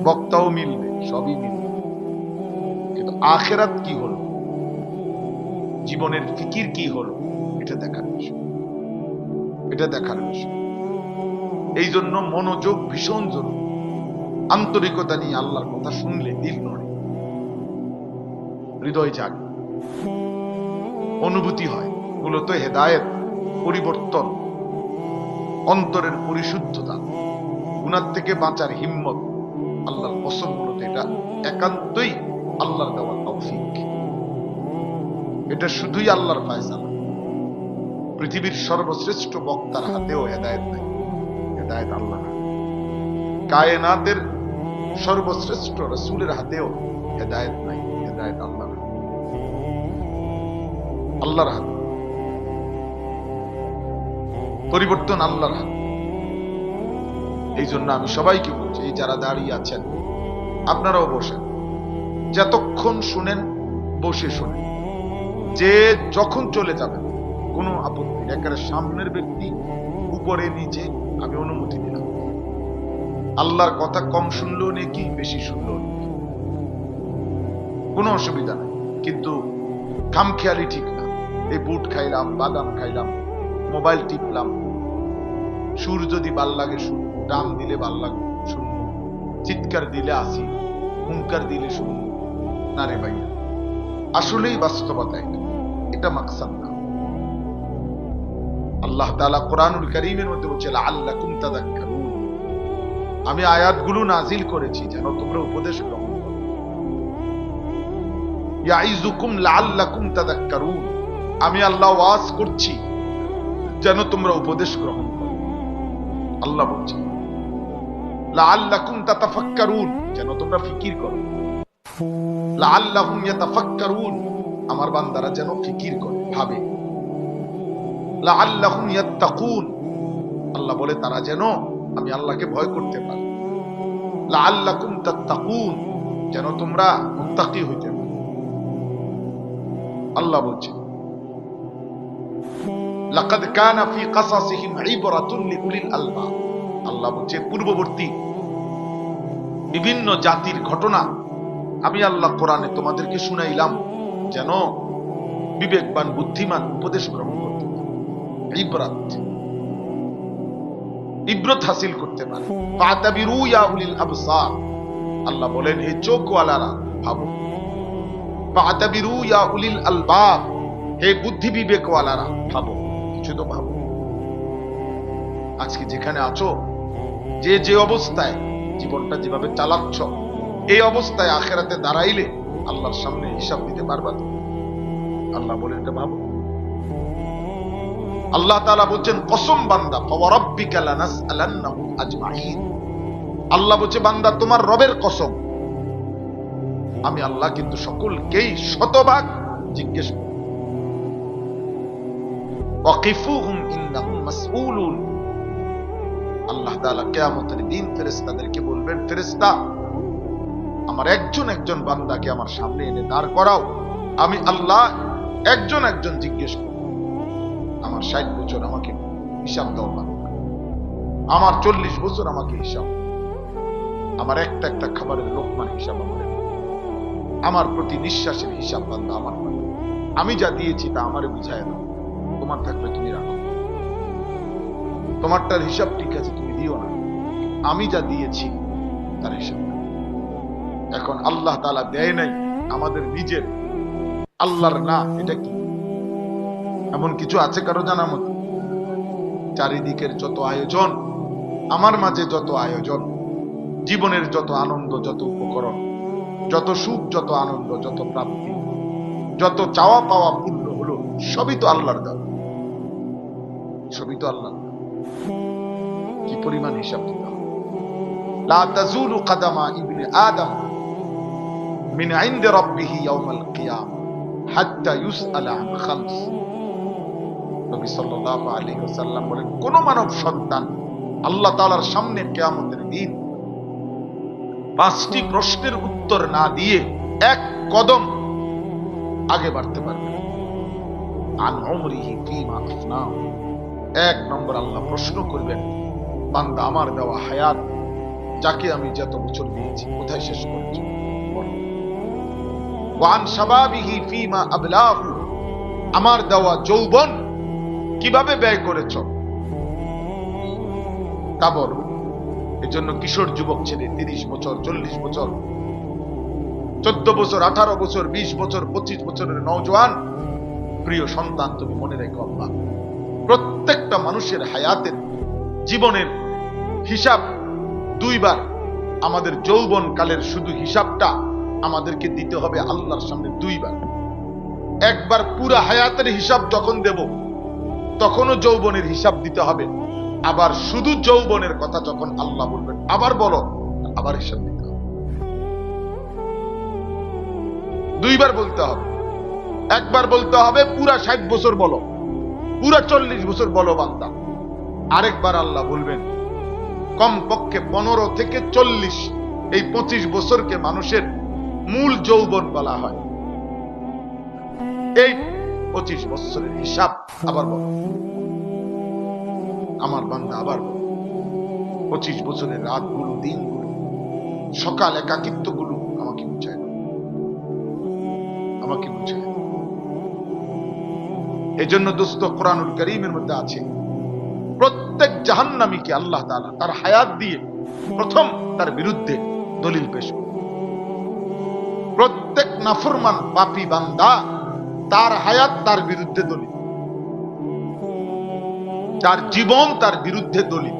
বক্তাও মিলবে, সবই মিলবে, কিন্তু আখিরাত কি হলো, জীবনের ফিকির কি হলো, এটা দেখার বিষয়, এটা দেখার বিষয়। এই জন্য মনোযোগ ভীষণ জরুরি। আন্তরিকতা নিয়ে আল্লাহর কথা শুনলে দিল নড়ে, হৃদয় জাগে, অনুভূতি হয়। মূলত হেদায়েত, পরিবর্তন, অন্তরের পরিশুদ্ধতা, গুনাহ থেকে বাঁচার হিম্মত, আল্লাহর কসম, মূলত এটা একান্তই আল্লাহর দেওয়া তৌফিক। এটা শুধুই আল্লাহর ফায়সালা। পৃথিবীর সর্বশ্রেষ্ঠ বক্তার হাতেও হেদায়েত নাই, হেদায়েত আল্লাহ। কায়নাতের সর্বশ্রেষ্ঠ রাসূলের হাতেও হেদায়েত নাই, হেদায়েত আল্লাহ, আল্লাহর হাতে। পরিবর্তন আল্লাহর হাতে। এই জন্য আমি সবাইকে বলছি, এই যারা দাঁড়িয়ে আছেন আপনারাও বসেন, যতক্ষণ শুনেন বসে শুনেন, যে যখন চলে যাবেন কোনো আপত্তি নেই। একেবারে সামনের ব্যক্তি উপরে নিচে আমি অনুমতি দিলাম। আল্লাহর কথা কম শুনলেও নাকি, বেশি শুনলেও নাকি, কোনো অসুবিধা নেই, কিন্তু খামখেয়ালি ঠিক না। এই বুট খাইলাম, বাদাম খাইলাম, মোবাইল টিপলাম, সুর যদি ভাল লাগে শুনবো, টান দিলে ভাল লাগে শুনবো, চিৎকার দিলে আসি, হুঙ্কার দিলে শুনবো না রে ভাইয়া। আসলেই বাস্তবতা এটা মাকসাদ না। আল্লাহ তাআলা কোরআনুল কারীমের মধ্যে বলছে লাআল্লাকুম তাযাক্কারুন, আমি আয়াতগুলো নাজিল করেছি যেন তোমরা উপদেশ গ্রহণ করো। ইয়াইযুকুম লাআল্লাকুম তাযাক্কারুন, আমি আল্লাহ ওয়াজ করছি যেন তোমরা উপদেশ গ্রহণ করো। আল্লাহ বলছে লাআল্লাকুম তাতাফাক্কারুন, যেন তোমরা ফিকির করো। লাআল্লাহুম ইয়াতাফাক্কারুন, আমার বান্দারা যেন ফিকির করে, ভাবে। লাআল্লাহুম ইয়াত্তাকুন, আল্লাহ বলে তারা যেন আমি আল্লাহকে ভয় করতে পারে। লাআল্লাকুম তাত্তাকুন, যেন তোমরা মুত্তাকি হইতে পারো। আল্লাহ বলছে লাকাদ কানা ফি কাসাসিহিম ইবরাতুন লিউলিল আলবাব, আল্লাহ বলছে পূর্ববর্তী বিভিন্ন জাতির ঘটনা আমি আল্লাহ কোরআনে তোমাদেরকে শুনাইলাম যেন বিবেকবান বুদ্ধিমান উপদেশ গ্রহণ করতে পারে, ইবরত হাসিল করতে পারে। ফাতাবিরু ইয়া উলিল আবসার, আল্লাহ বলেন হে চোখওয়ালারা ভাবো। ফাতাবিরু ইয়া উলিল আলবাব, হে বুদ্ধি বিবেকওয়ালারা ভাবো, কিছু তো ভাবো। আজকে যেখানে আছো, যে যে অবস্থায় জীবনটা যেভাবে চালাচ্ছ, এই অবস্থায় আখিরাতে দাঁড়াইলে আল্লাহর সামনে হিসাব দিতে পারবা তো? আল্লাহ বলেন এটা ভাবো। আল্লাহ তাআলা বলছেন কসম বান্দা, ফাওয়ারাব্বিকা লানাসআলান্নাহুম আজমাইন, আল্লাহ বলছে বান্দা তোমার রবের কসম, আমি আল্লাহ কিন্তু সকলকেই শতভাগ জিজ্ঞেস করব। ওয়াকিফুহুম ইন্নাহুম মাসউলুন, আল্লাহ তাআলা কিয়ামতের দিন ফেরেশতাদেরকে বলবেন, ফেরেশতা আমার একজন একজন বান্দাকে আমার সামনে এনে দাঁড় করাও, আমি আল্লাহ একজন একজন জিজ্ঞেস করব। আমার 60 বছর আমাকে হিসাব দাও বান্দা, আমার 40 বছর আমাকে হিসাব, আমার একটা একটা খাবারের লোকমান হিসাব আমার প্রতি নিঃশ্বাসের হিসাব বান্দা আমার, আমি যা দিয়েছি তা আমারে বুঝায় দাও, তোমার থাকলে তুমি রাখো, তোমারটার হিসাব ঠিক আছে তুমি দিও না, আমি যা দিয়েছি তার হিসাব। এখন আল্লাহ তাআলা দেয় নাই আমাদের নিজের, আল্লাহর না, এটা কি এমন কিছু আছে কারো জানার মতো? চারিদিকের যত আয়োজন, আমার মাঝে যত আয়োজন, জীবনের যত আনন্দ, যত উপকরণ, যত সুখ, যত আনন্দ, যত প্রাপ্তি, যত চাওয়া পাওয়া পূর্ণ হলো, সবই তো আল্লাহর দেওয়া, সবই তো আল্লাহর। কি পরিমাণ হিসাব দিতে হবে। লা তাজুলু কাদামা ইবনে আদম মিন ইনদি রাব্বিহি ইয়াউমাল কিয়ামা হাত্তা ইউসআলা আন খামস, নবী সাল্লাল্লাহু আলাইহি ওয়াসাল্লাম বলেন কোন মানব সন্তান আল্লাহ তাআলার সামনে কিয়ামতের দিন 5টি প্রশ্নের উত্তর না দিয়ে এক কদম আগে বাড়তে পারবে না। আন উমরিহি ফীমা আফনাহু, 1 নম্বর আল্লাহ প্রশ্ন করবেন বান্দা আমার দেওয়া হায়াত যাকে আমি যত বছর দিয়েছি কোথায় শেষ করেছ? বলো। ওয়ান শাবাবিহি ফীমা আবলাহু, আমার দেওয়া যৌবন কিভাবে ব্যয় করেছ তা বলো। এজন্য কিশোর যুবক ছেলে 30 বছর, 40 বছর, 14 বছর, 18 বছর, 20 বছর, 25 বছরের নওজোয়ান প্রিয় সন্তান, তুমি মনে রেখো, আল্লাহ প্রত্যেকটা মানুষের হায়াতের জীবনের হিসাব দুইবার। আমাদের যৌবন কালের শুধু হিসাবটা আমাদেরকে দিতে হবে আল্লাহর সামনে দুইবার। একবার পুরা হায়াতের হিসাব যখন দেব তখনও যৌবনের হিসাব দিতে হবে, আবার শুধু যৌবনের কথা যখন আল্লাহ বলবেন আবার বলো, আবার হিসাব দিতে হবে। দুইবার বলতে হবে। একবার বলতে হবে পুরা 60 বছর বলো, পুরা 40 বছর বলো বান্দা। আরেকবার আল্লাহ বলবেন কমপক্ষে 15 থেকে 40, এই 25 বছরকে মানুষের মূল যৌবন বলা হয়। এই 25 বছরের হিসাব আবার বলো আমার বান্দা, আবার বলো। 25 বছরের রাতগুলো, দিনগুলো, সকাল একাকিত্ব গুলো আমাকে বুঝায় না, আমাকে বুঝায়। এই জন্য দোস্ত, কোরআনুল কারীমের মধ্যে আছে প্রত্যেক জাহান্নামীকে আল্লাহ তাআলা তার হায়াত দিয়ে প্রথম তার বিরুদ্ধে দলিল পেশ করে। প্রত্যেক নাফরমান পাপী বান্দা তার হায়াত তার বিরুদ্ধে দলিল, তার জীবন তার বিরুদ্ধে দলিল।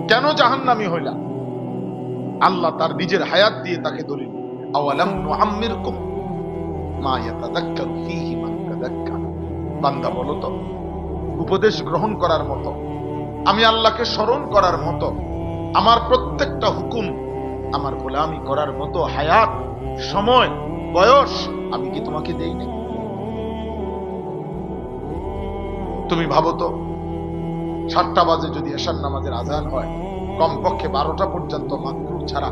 কেন জাহান্নামী হইলা? আল্লাহ তার নিজের হায়াত দিয়ে তাকে দলিল। আওয়ালাম নুআম্মিরকুম মা ইয়াতাযাক্কারু ফীহি মান তাযাক্কার। বান্দা বলো তো, উপদেশ গ্রহণ করার মতো, আমি আল্লাহকে স্মরণ করার মতো, আমার প্রত্যেকটা হুকুম আমার গোলামি করার মতো হায়াত, সময়, বয়স আমি কি তোমাকে দেই না? তুমি ভাবো তো, 7টা বাজে যদি এশার নামাজের আজান হয়, কমপক্ষে 12টা পর্যন্ত মাকরুহ ছাড়া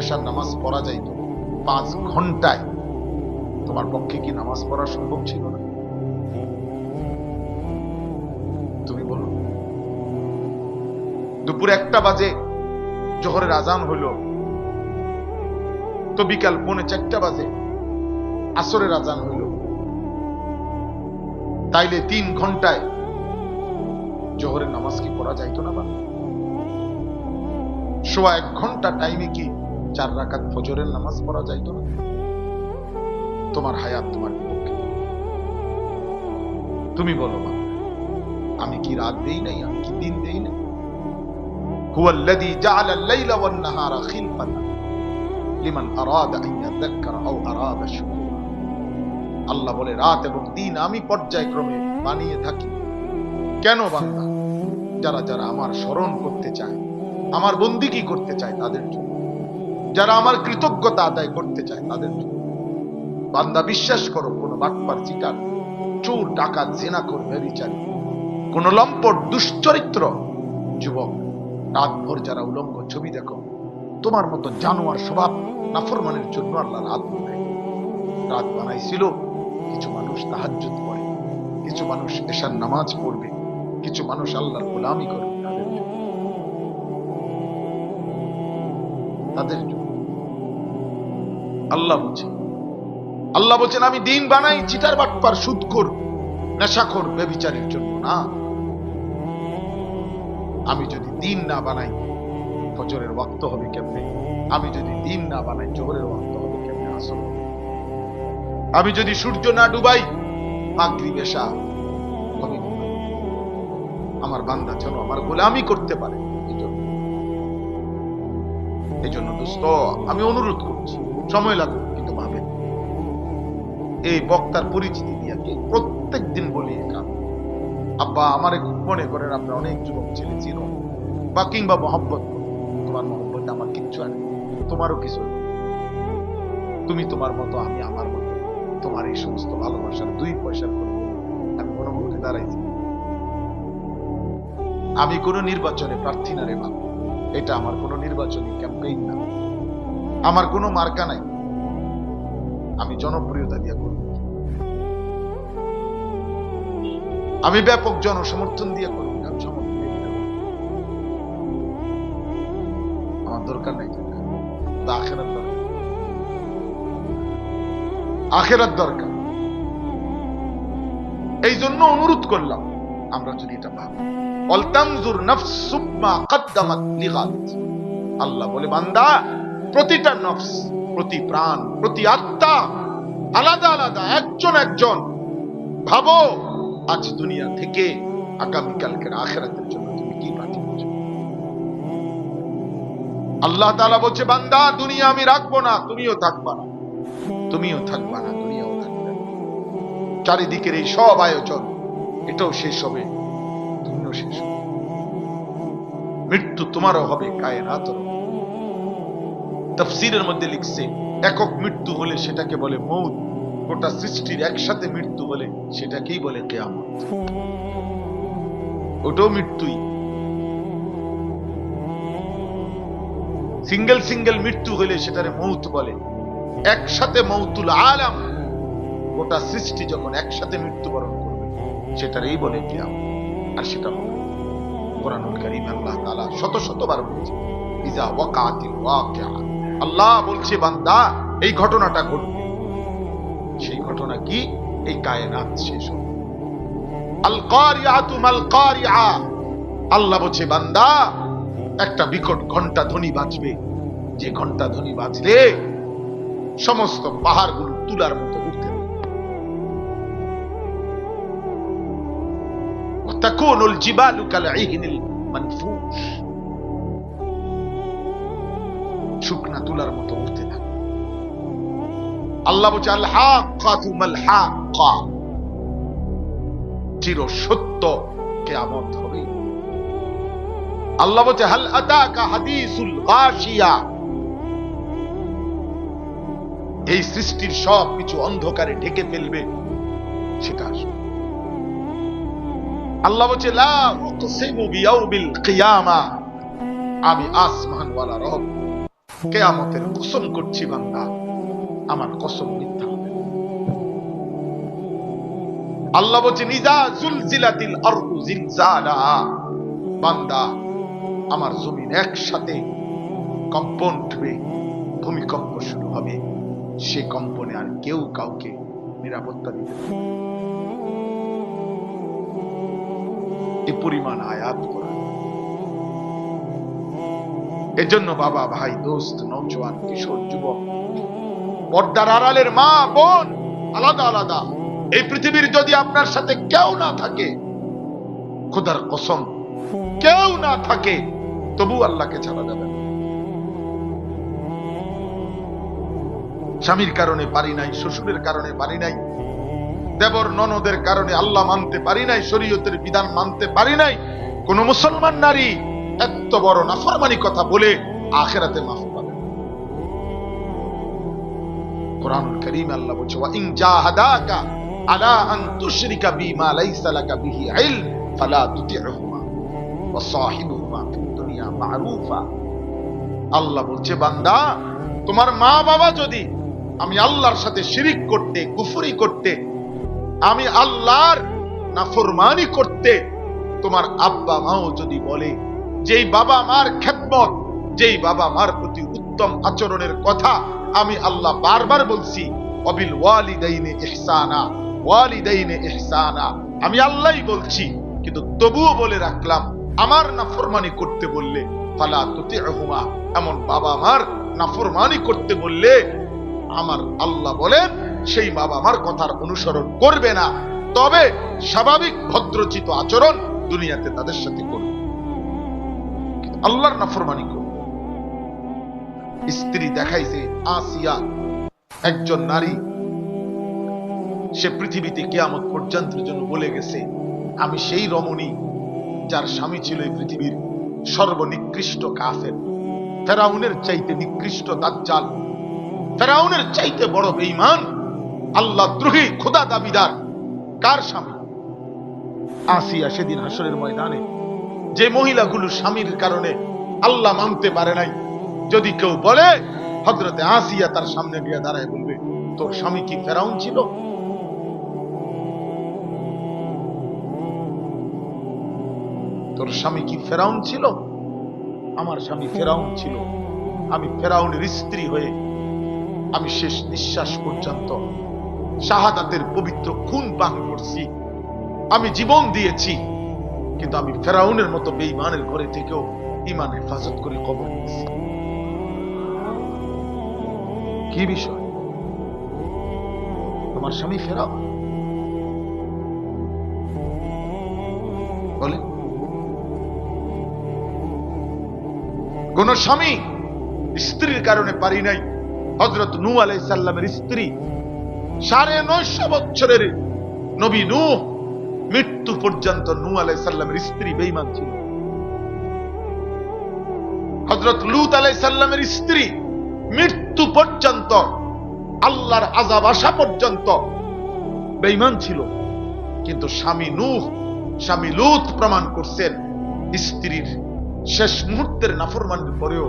এশার নামাজ পড়া যাইত। 5 ঘন্টায় তোমার পক্ষে কি নামাজ পড়া সম্ভব ছিল না? তুমি বলো। দুপুর 1টা বাজে জোহরের আজান হইল, তো বিকাল 3:45 বাজে আসরের আজান হইল, তাইলে 3 ঘন্টায় জোহরের নামাজ কি পড়া যাইতো না? বা সোয়া 1 ঘন্টা টাইমে কি 4 রাকাত ফজরের নামাজ পড়া যাইতো না? তোমার হায়াত তোমার বিপক্ষে। তুমি বলো, আমি কি রাত দেই নাই? আমি কি দিন দেই নাই? হুয়াল্লাযী জাআলা আল-লাইলা ওয়ান-নাহারা খিলফাতান লিমান আরাদা আন ইয়াযাক্কারা আও আরাদা শুকুরা। আল্লাহ বলে, রাত এবং দিন আমি পর্যায়ক্রমে বানিয়ে থাকি। কেন বান্দা? যারা যারা আমার স্মরণ করতে চায়, আমার বন্দিগি করতে চায় তাদের জন্য, যারা আমার কৃতজ্ঞতা আদায় করতে চায় তাদের জন্য। বান্দা বিশ্বাস করো, কোন বাটপার, চিটার, চোর, ডাকাত, জিনাখোর, ব্যভিচারী, কোন লম্পট, দুশ্চরিত্র যুবক রাতভর যারা উলঙ্গ ছবি দেখো, তোমার মতো জানোয়ার স্বভাব নাফরমানের জন্য আল্লাহ রাত বানায়। রাত বানাইছিল কিছু মানুষ তাহাজ্জুদ পড়ে, কিছু মানুষ এশার নামাজ পড়বে, কিছু মানুষ আল্লাহর গোলামি করবে, তাদের জন্য আল্লাহ বলছেন আমি দিন বানাই চিটার, বাটপার, সুদখোর, নেশাখোর, ব্যভিচারীর জন্য না। আমি যদি দিন না বানাই ফজরের ওয়াক্ত হবে কেমনে? আমি যদি দিন না বানাই জোহরের ওয়াক্ত হবে কেমনে? আসর। আমি যদি সূর্য না ডুবাই মাগরিব এশা হবে। আমার বান্দা যেন আমার গোলামি করতে পারে। এই জন্য দোস্ত, আমি অনুরোধ করছি, সময় লাগুক কিন্তু ভাবেন, এই বক্তার পরিচিতি দিয়ে প্রত্যেক দিন বলি, আব্বা আমার মনে করেন আপনার অনেক যুবক ছেলে চিনো বা কিংবা মহব্বত, তোমার মহব্বত আমার কিচ্ছু আনে, তোমারও কিছু, তুমি তোমার মতো, আমি আমার মতো। তোমার এই সমস্ত ভালোবাসার 2 পয়সার কোনো আমি মনোমুখে দাঁড়াইছি। আমি কোনো নির্বাচনে প্রার্থী না রে বাবা, এটা আমার কোনো নির্বাচনী ক্যাম্পেইন না, আমার কোনো মার্কা নাই, আমি জনপ্রিয়তা দিয়ে করব, আমি ব্যাপক জনসমর্থন দিয়ে করব, আমি সমর্থন দিয়ে। দরকার নাই, আখেরাত দরকার, আখেরাত দরকার। এই জন্য অনুরোধ করলাম আমরা যদি এটা ভাবি, ওয়ালতানজুর নাফসুম মা কদ্দামাত লিগাদ। আল্লাহ বলে বান্দা প্রতিটা নফস, প্রতি প্রাণ, প্রতি আত্মা আলাদা আলাদা, একজন একজন ভাবো আজ দুনিয়া থেকে আগামীকালকের আখিরাতের জন্য তুমি কি পাঠিয়েছো। আল্লাহ তাআলা বলছে বান্দা দুনিয়া আমি রাখবো না, তুমিও থাকবা না, তুমিও থাকবা না, দুনিয়াও থাকবে না। চারিদিকের এই সব আয়োজন এটাও শেষ হবে, তুমিও শেষ হবে। মৃত্যু তোমারও হবে, কায়নাতের। তাফসীরের মধ্যে লিখছে একক মৃত্যু হলে সেটাকে বলে মউত, গোটা সৃষ্টির একসাথে মৃত্যু হলে সেটাকেই বলে কিয়ামত। ওটাও মৃত্যুই। সিঙ্গেল সিঙ্গেল মৃত্যু হলে সেটারে মউত বলে, একসাথে মউতুল আলাম, গোটা সৃষ্টি যখন একসাথে মৃত্যুবরণ করবে সেটারই বলে কিয়ামত। আর সেটা হবে কোরআনুল কারীম আল্লাহ তাআলা শত শতবার বলেছে ইজা ওয়াকাতিল ওয়াকিআ। আল্লাহ বলছে বান্দা এই ঘটনাটা ঘটবে, সেই ঘটনা কি? এই কায়নাত শেষ হবে। আল কারিআতু মাল কারিআ। আল্লাহ বলছে বান্দা একটা বিকট ঘন্টা ধ্বনি বাজবে, যে ঘন্টা ধ্বনি বাজলে সমস্ত পাহাড়গুলো তুলার মতো উঠতে থাকবে। তাকুনুল জিবালু কালঈহিনিল মানফুশ। শুকনা তুলার মতো উঠতে থাকে। আল্লাহ বলছে আল হাক্কাতু মাল হাক্কা। চির সত্য কিয়ামত হবে। আল্লাহ বলছে হাল আতাকা হাদিসুল গাশিয়া। এই সৃষ্টির সব কিছু অন্ধকারে ঢেকে ফেলবে, সেটা আসবে। আল্লাহ বলছে লা উকসিমু বিয়াউমিল কিয়ামা। আমি আসমানওয়ালা রব কিয়ামতের কসম করছি বান্দা, আমার কসম মিথ্যা হবে। আল্লাহ বলছে নিজা জুলজিলাতিল আরদু জিলজালাহা। বান্দা আমার জমিন একসাথে কম্পন উঠবে, ভূমিকম্প শুরু হবে। সে কম্পনে আর কেউ কাউকে নিরাপত্তা দিতে পারবে না। এই পরিমাণ আয়াত কোরআন। এজন্য বাবা, ভাই, দোস্ত, নওজোয়ান, কিশোর, যুবক, পর্দার আড়ালের মা বোন, আলাদা আলাদা এই পৃথিবীর যদি আপনার সাথে কেউ না থাকে, খোদার কসম কেউ না থাকে, তবু আল্লাহকে ছাড়া যাবে না। স্বামীর কারণে পারি নাই, শ্বশুরের কারণে পারি নাই, দেবর ননদের কারণে আল্লাহ মানতে পারি নাই, শরীয়তের বিধান মানতে পারি নাই, কোন মুসলমান নারী এত বড় নাফরমানি কথা বলে আখিরাতে মাফ পাবে। কোরআনুল কারীম আল্লাহ বলছে ওয়া ইন জাহাদাকা আলা আন তুশরিকা বিমা লাইসা লাকা বিহি ইলম ফালা তুতি'হুমা ওয়া সাহিবুহুমা ফিদ দুনিয়া মা'রুফা। আল্লাহ বলছে বান্দা তোমার মা বাবা যদি আমি আল্লাহর সাথে শিরিক করতে, কুফরি করতে, আমি আল্লাহর নাফরমানি করতে, তোমার আব্বা মাও যদি বলে, যেই বাবা মার খেদমত, যেই বাবা মার প্রতি উত্তম আচরণের কথা আমি আল্লাহ বারবার বলছি, অবিল ওয়ালিদাইনে ইহসানা, ওয়ালিদাইনে ইহসানা, আমি আল্লাহই বলছি, কিন্তু তবুও বলে রাখলাম আমার নাফরমানি করতে বললে ফালা তুতি'হুমা, এমন বাবা মার নাফরমানি করতে বললে আমার আল্লাহ বলেন সেই বাবা মার কথার অনুসরণ করবে না, তবে স্বাভাবিক ভদ্রচিত আচরণ দুনিয়াতে তাদের সাথে করবে, আল্লাহর নাফরমানি করবে। স্ত্রী দেখাইছে আসিয়া, একজন নারী, সে পৃথিবীতে কিয়ামত পর্যন্তের জন্য বলে গেছে আমি সেই রমণী যার স্বামী ছিল এই পৃথিবীর সর্বনিকৃষ্ট কাফের, ফেরাউনের চাইতে নিকৃষ্ট দাজ্জাল, ফেরাউনের চাইতে বড় বেঈমান, আল্লাহ দ্রোহী, খোদা দাবিদার। কার স্বামী? আসিয়া। সেদিন হাসরের ময়দানে যে মহিলাগুলো স্বামীর কারণে আল্লাহ মানতে পারে নাই, যদি কেউ বলে, হযরতে আসিয়া তার সামনে গিয়ে দাঁড়ায় বলবে তোর স্বামী কি ফেরাউন ছিল? তোর স্বামী কি ফেরাউন ছিল? আমার স্বামী ফেরাউন ছিল, আমি ফেরাউনের স্ত্রী হয়ে আমি শেষ নিঃশ্বাস পর্যন্ত শাহাদাতের পবিত্র খুন পান করছি, আমি জীবন দিয়েছি, কিন্তু আমি ফেরাউনের মতো বেঈমানের ঘরে থেকেও ঈমান হেফাজত করে কবর দিয়েছি। কি বিষয়? তোমার স্বামী ফেরাউন বলে। কোন স্বামী স্ত্রীর কারণে পারি নাই। হযরত নূহ আলাইহিস সালামের স্ত্রী 950 বছরের নবী নূহ, মৃত্যু পর্যন্ত নূহ আলাইহিস সালামের স্ত্রী বেঈমান ছিল। হযরত লূত আলাইহিস সালামের স্ত্রী মৃত্যু পর্যন্ত, আল্লাহর আযাব আসা পর্যন্ত বেঈমান ছিল। কিন্তু স্বামী নূহ, স্বামী লূত প্রমাণ করছেন স্ত্রীর শেষ মুহূর্তের নাফরমানির পরেও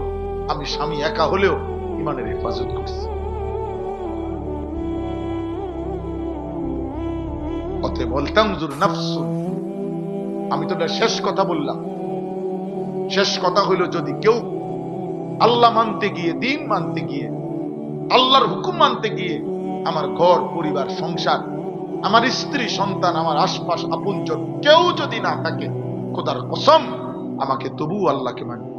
আমি স্বামী একা হলেও ঈমানের হেফাজত করছি। অতএব ওয়ালতানজুর নাফসুন, আমি তো শেষ কথা বললাম। শেষ কথা হইল, যদি কেউ আল্লাহ মানতে গিয়ে, দিন মানতে গিয়ে, আল্লাহর হুকুম মানতে গিয়ে আমার ঘর পরিবার সংসার, আমার স্ত্রী সন্তান, আমার আশপাশ আপনজন কেউ যদি না থাকে, খোদার কসম আমাকে তবু আল্লাহকে মানবে।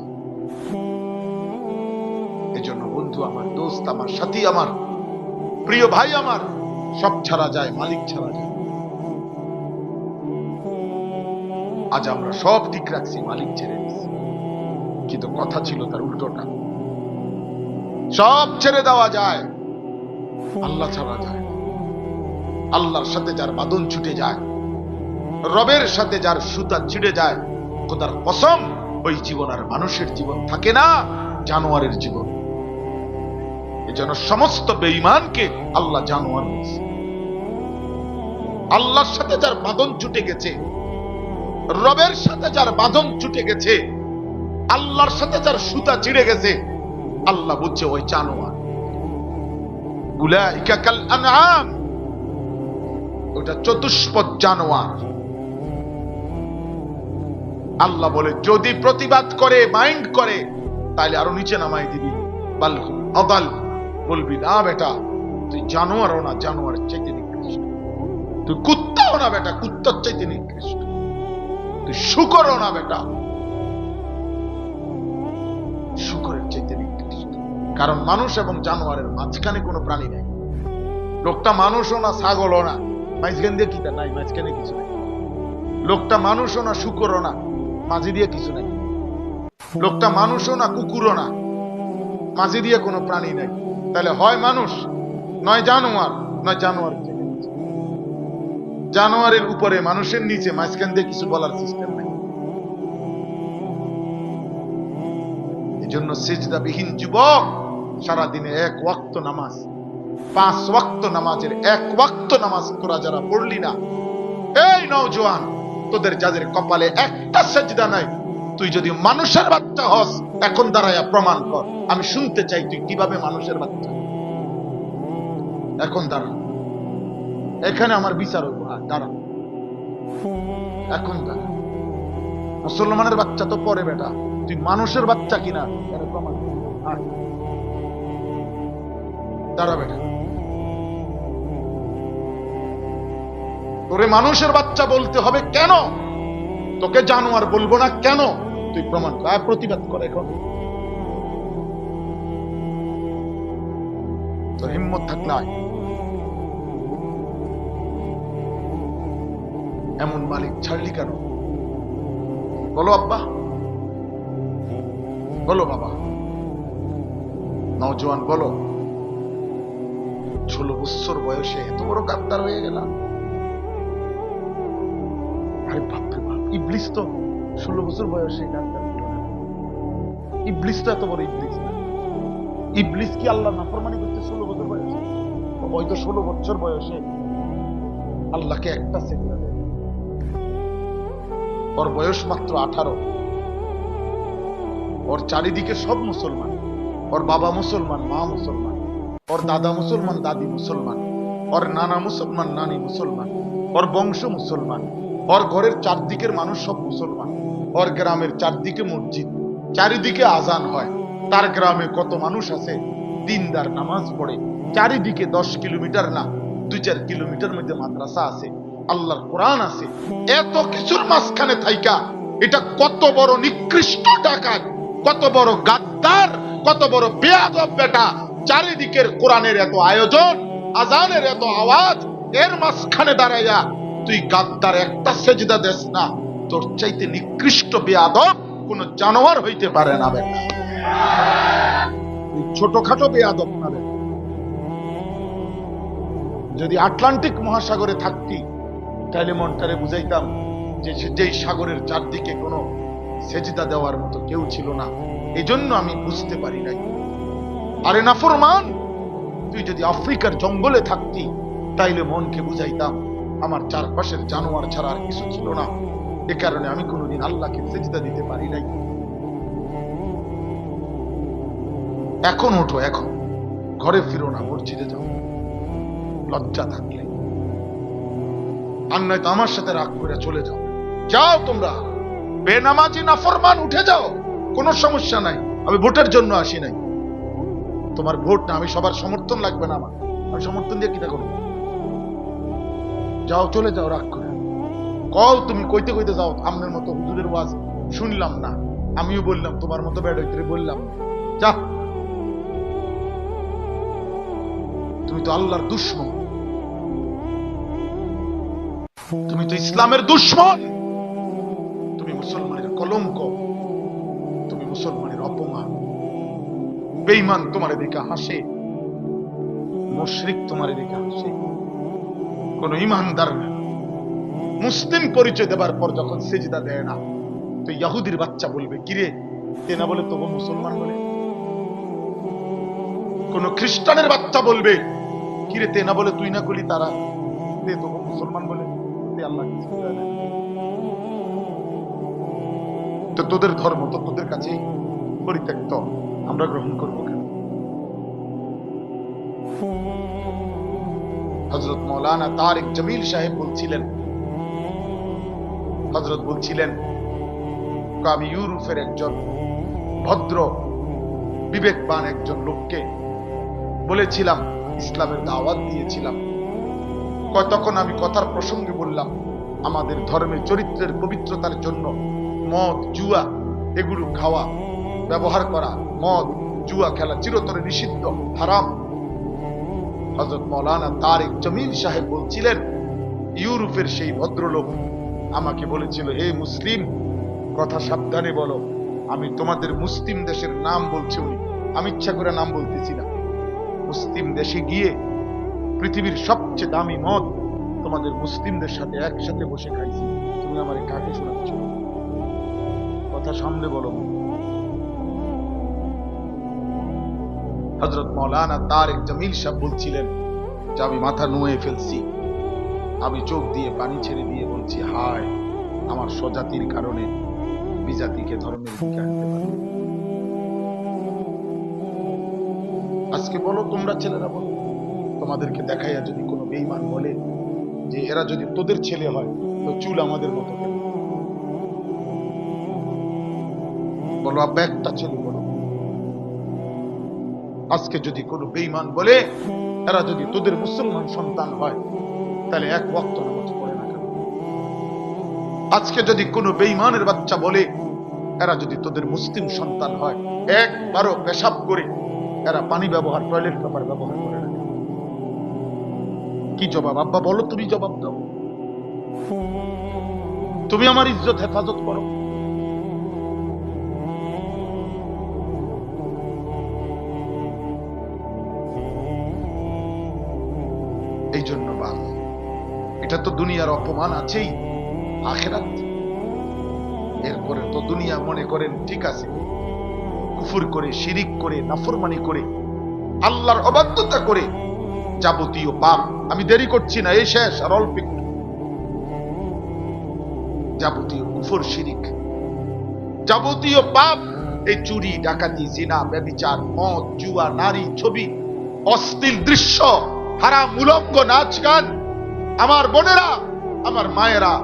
এজন্য বন্ধু আমার, দোস্ত আমার, সাথী আমার, প্রিয় ভাই আমার, সব ছাড়া যায়, মালিক ছাড়া যায়। আজ আমরা সব ঠিক রাখছি, মালিক ছেড়ে দিচ্ছি, কিন্তু কথা ছিল তার উল্টোটা। সব ছেড়ে দেওয়া যায়, আল্লাহ ছাড়া যায়। আল্লাহর সাথে যার বাঁধন ছুটে যায়, রবের সাথে যার সুতা ছিঁড়ে যায়, খোদার কসম ওই জীবন আর মানুষের জীবন থাকে না, জানোয়ারের জীবন। এজন্য সমস্ত বেঈমানকে আল্লাহ জানোয়ার বলছে। আল্লাহর সাথে যার বাঁধন ছুটে গেছে, রবের সাথে যার বাঁধন ছুটে গেছে, আল্লাহর সাথে যার সুতা ছিঁড়ে গেছে, আল্লাহ বলছে ওই জানোয়ার। উলাইকা কাল আনআম, ওটা চতুষ্পদ জানোয়ার। আল্লাহ বলে যদি প্রতিবাদ করে, মাইন্ড করে, তাহলে আরো নিচে নামাই দিবি। বালহুম আদাল, বলবি না বেটা তুই জানোয়ারও না, জানোয়ারের চাইতে নিকৃষ্ট। তুই কুত্তাও না বেটা, কুত্তার চাইতে নিকৃষ্ট। তুই শুকরও না বেটা, শুকরের চাইতে নিকৃষ্ট। কারণ মানুষ এবং জানোয়ারের মাঝখানে কোনো প্রাণী নেই। লোকটা মানুষও না, ছাগলও না, মাঝখান দিয়ে কিটা নাই, মাঝখানে কিছু নাই। লোকটা মানুষও না, শুকরও না, মাঝে দিয়ে কিছু নাই। লোকটা মানুষও না, কুকুরও না, মাঝে দিয়ে কোনো প্রাণী নাই। তাহলে হয় মানুষ, নয় জানোয়ার, নয় জানোয়ার। জানোয়ারের উপরে, মানুষের নিচে, মাঝখান দিয়ে কিছু বলার সিস্টেম নাই। এই জন্য সিজদাবিহীন যুবক সারাদিনে 1 ওয়াক্ত নামাজ, 5 ওয়াক্ত নামাজের 1 ওয়াক্ত নামাজ তোরা যারা পড়লি না, এই নওজোয়ান, তোদের যাদের কপালে একটা সেজদা নাই, তুই যদি মানুষের বাচ্চা হস, এখন দাঁড়ায়া প্রমাণ কর। আমি শুনতে চাই তুই কিভাবে মানুষের বাচ্চা। এখন দাঁড়া, এখানে আমার বিচার হইব। দাঁড়া, এখন দাঁড়া। মুসলমানের বাচ্চা তো পরে বেটা, তুই মানুষের বাচ্চা কিনা প্রমাণ কর। দাঁড়া বেটা, তোরে মানুষের বাচ্চা বলতে হবে কেন? তোকে জানোয়ার বলবো না কেন? তুই প্রমাণ কর, প্রতিবাদ কর। এখন তোর হিম্মত থাকলে এমন মালিক ছাড়লি কেন? বলো আব্বা, বলো বাবা, নওজোয়ান বলো। 16 বছর বয়সে এত বড় গাদ্দার হয়ে গেলাম। আরে বাপরে বাপ, ইবলিস তো 16 বছর বয়সে গাদ্দার। ইবলিস তো এত বড় ইবলিস না। ইবলিস কি আল্লাহ নাফরমানি করতে 16 বছর বয়সে? ওই তো 16 বছর বয়সে আল্লাহকে একটা সেজদা দেয়। ওর বয়স মাত্র 18। ওর চারিদিকে সব মুসলমান। ওর বাবা মুসলমান, মা মুসলমান, ওর দাদা মুসলমান, দাদি মুসলমান, ওর নানা মুসলমান, নানি মুসলমান, ওর বংশ মুসলমান, ওর ঘরের চারদিকের মানুষ সব মুসলমান, ওর গ্রামের চারদিকে মসজিদ, চারিদিকে আজান হয়, তার গ্রামে কত মানুষ আছে দিনদার, নামাজ পড়ে, চারিদিকে 10 কিলোমিটার না 2-4 কিলোমিটার মধ্যে মাদ্রাসা আছে, আল্লাহর কোরআন আছে। এত কিছুর মাঝখানে থাইকা এটা কত বড় নিকৃষ্ট ডাকাত, কত বড় গাদ্দার, কত বড় বেয়াদব বেটা। চারিদিকের কোরআনের এত আয়োজন, আজানের এত আওয়াজ, এর মাঝখানে দাঁড়াইয়া তুই গাদ্দার একটা সেজদা দেস না। তোর চাইতে নিকৃষ্ট বেয়াদব কোন জানোয়ার হইতে পারে না বেটা। ছোটখাটো বেয়াদব না বেটা। যদি আটলান্টিক মহাসাগরে থাকতি তাহলে মনটারে বুঝাইতাম যে যেই সাগরের চারদিকে কোনো সেজদা দেওয়ার মতো কেউ ছিল না, এজন্য আমি বুঝতে পারি নাই। আরে নাফরমান, তুই যদি আফ্রিকার জঙ্গলে থাকতি তাইলে মনকে বুঝাইতাম আমার চারপাশের জানোয়ার ছাড়া আর কিছু ছিল না, এ কারণে আমি কোনোদিন আল্লাহকে সেজদা দিতে পারি নাই। এখন ওঠো, এখন ঘরে ফিরো না, মসজিদে যাও লজ্জা থাকলে, আর নয়তো আমার সাথে রাগ করে চলে যাও। যাও তোমরা বেনামাজি নাফরমান, উঠে যাও, কোনো সমস্যা নাই। আমি ভোটের জন্য আসি নাই, তোমার ভোট না, আমি সবার সমর্থন লাগবে না আমার, আমি সমর্থন দিয়ে কিটা করবো? যাও, চলে যাও রাগ করে। কও তুমি কইতে কইতে যাও, আমনের মতো হুজুরের ওয়াজ শুনলাম না, আমিও বললাম তোমার মতো বেড়াইতে বললাম, যা। তুমি তো আল্লাহর দুশমন, তুমি তো ইসলামের দুশমন, তুমি মুসলমানের কলঙ্ক, তুমি মুসলমানের অপমান। বেঈমান তোমারে দেখে হাসে, মুশরিক তোমারে দেখে হাসে। কোন ইমানদার মুসলিম পরিচয় দেবার পর যখন সেজদা দেয় না, তো ইহুদির বাচ্চা বলবে কিরে তে না বলে তবু মুসলমান বলে। কোন খ্রিস্টানের বাচ্চা বলবে কিরে তে না বলে তুই না করলি তারা, তে তবু মুসলমান বলে। আল্লাহ তো তোদের ধর্ম তো তোদের কাছেই পরিত্যক্ত, আমরা গ্রহণ করবো কেন? হযরত মাওলানা তারিক জমিল সাহেব বলছিলেন, হযরত বলছিলেন আমি ইউরোপের একজন ভদ্র বিবেকবান একজন লোককে বলেছিলাম, ইসলামের দাওয়াত দিয়েছিলাম। তখন আমি কথার প্রসঙ্গে বললাম আমাদের ধর্মে চরিত্রের পবিত্রতার জন্য মদ, জুয়া এগুলো খাওয়া, ব্যবহার করা, মদ জুয়া খেলা চিরতরে নিষিদ্ধ, হারাম। হযরত মাওলানা তারিক জমিল সাহেব বলছিলেন, ইউরোপের সেই ভদ্রলোক আমাকে বলেছিল, হে মুসলিম, কথা সাবধানে বলো, আমি তোমাদের মুসলিম দেশের নাম বলছি, আমি ইচ্ছা করে নাম বলতেছি না। মুসলিম দেশে গিয়ে পৃথিবীর সবচেয়ে দামি মদ তোমাদের মুসলিমদের সাথে একসাথে বসে খাইছি, তুমি আমার কাকে শোনাচ্ছ? কথা সামনে বলো। হযরত মাওলানা তারিক জমিল সাহেব বলছিলেন যে আমি মাথা নুয়ে ফেলছি, আমি চোখ দিয়ে পানি ছেড়ে দিয়ে বলছি, হায় আমার স্বজাতির কারণে বিজাতিকে ধর্মের দিকে আনতে পারে। আজকে বলো তোমরা ছেলেরা, বলো তোমাদেরকে দেখাইয়া যদি কোনো বেঈমান বলে যে এরা যদি তোদের ছেলে হয় তো চুল আমাদের মতো, বলো আব্বা একটা ছেলে, বলো। আজকে যদি কোনো বেঈমান বলে এরা যদি তোদের মুসলমান সন্তান হয় তাহলে এক ওয়াক্ত নামাজ পড়ে না কেন? আজকে যদি কোনো বেঈমানের বাচ্চা বলে এরা যদি তোদের মুসলিম সন্তান হয়, একবারও পেশাব করে এরা পানি ব্যবহার, টয়লেট পেপার ব্যবহার করে না? কি জবাব আব্বা বলো, তুমি জবাব দাও। তুমি আমার ইজ্জত হেফাজত করো। এই জন্য বাপ, এটা তো দুনিয়ার অপমান আছেই, আখিরাত। এরপরে তো দুনিয়া মনে করেন ঠিক আছে, কুফর করে, শিরিক করে, নাফরমানি করে, আল্লাহর অবাধ্যতা করে যাবতীয় পাপ। আমি দেরি করছি না, এই শেষ আর অল্প একটু। যাবতীয় কুফর, শিরিক, যাবতীয় পাপ, এই চুরি, ডাকাতি, জিনা, ব্যভিচার, মদ, জুয়া, নারী, ছবি, অশ্লীল দৃশ্য, হারাম উলঙ্গ নাচ গান। আমার বোনেরা, আমার মায়েরা,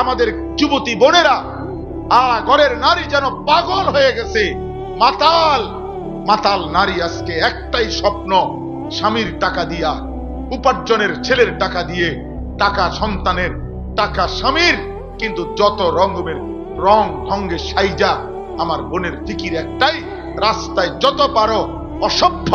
আমাদের যুবতী বোনেরা, ঘরের নারী যেন পাগল হয়ে গেছে, মাতাল, মাতাল নারী আজকে একটাই স্বপ্ন, স্বামীর টাকা দিয়া, উপার্জনের ছেলের টাকা দিয়ে, টাকা সন্তানের, টাকা স্বামীর, কিন্তু যত রঙের রং ঢঙ্গে সাইজা আমার বোনের ফিকির একটাই, রাস্তায় যত পারো অসভ্য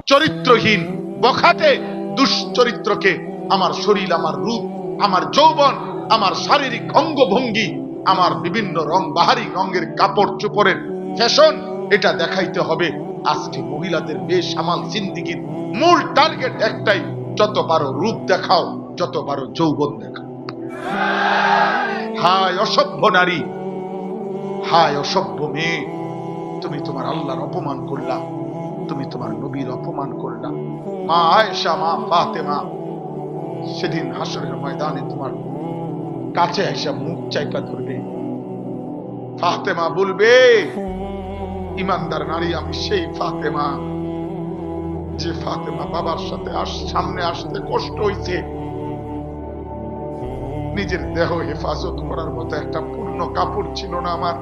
চরিত্রহীন বখাটে দুশ্চরিত্রকে, আমার শরীর, আমার রূপ, আমার যৌবন, আমার শারীরিক অঙ্গভঙ্গি, আমার বিভিন্ন রং বাহারি রঙের কাপড় চোপড়ের ফ্যাশন, এটা দেখাইতে হবে। আজকে মহিলাদের বেসামাল জিন্দিগির মূল টার্গেট একটাই, যত পারো রূপ দেখাও, যত পারো যৌবন দেখাও। হায় অসভ্য নারী, হায় অসভ্য মেয়ে, তুমি তোমার আল্লাহর অপমান করলা, তুমি তোমার নবীর অপমান করলা। মা আয়েশা, মা ফাতেমা সেদিন হাসরের ময়দানে তোমার কাছে এসে মুখ চাইপা ধরবে। ফাতেমা বলবে, ইমানদার নারী আমি সেই ফাতেমা, যে ফাতেমা বাবার সাথে সামনে আসতে কষ্ট হইছে, নিজের দেহ হেফাজত করার মতো একটা পূর্ণ কাপড় ছিল না আমার,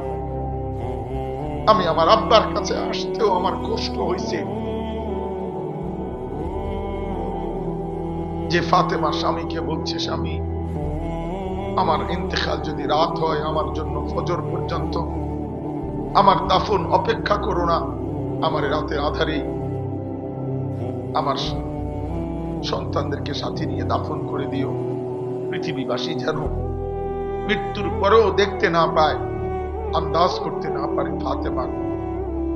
আমি আমার আব্বার কাছে আসতেও আমার কষ্ট হইছে। যে ফাতেমা স্বামীকে বলছে, স্বামী আমার ইন্তেকাল যদি রাত হয়, আমার জন্য ফজর পর্যন্ত আমার দাফন অপেক্ষা করো না, আমার রাতের আধারে আমার সন্তানদেরকে সাথে নিয়ে দাফন করে দিও। পৃথিবীবাসী যেন মৃত্যুর পরেও দেখতে না পায়, আন্দাজ করতে না পারে ফাতেমার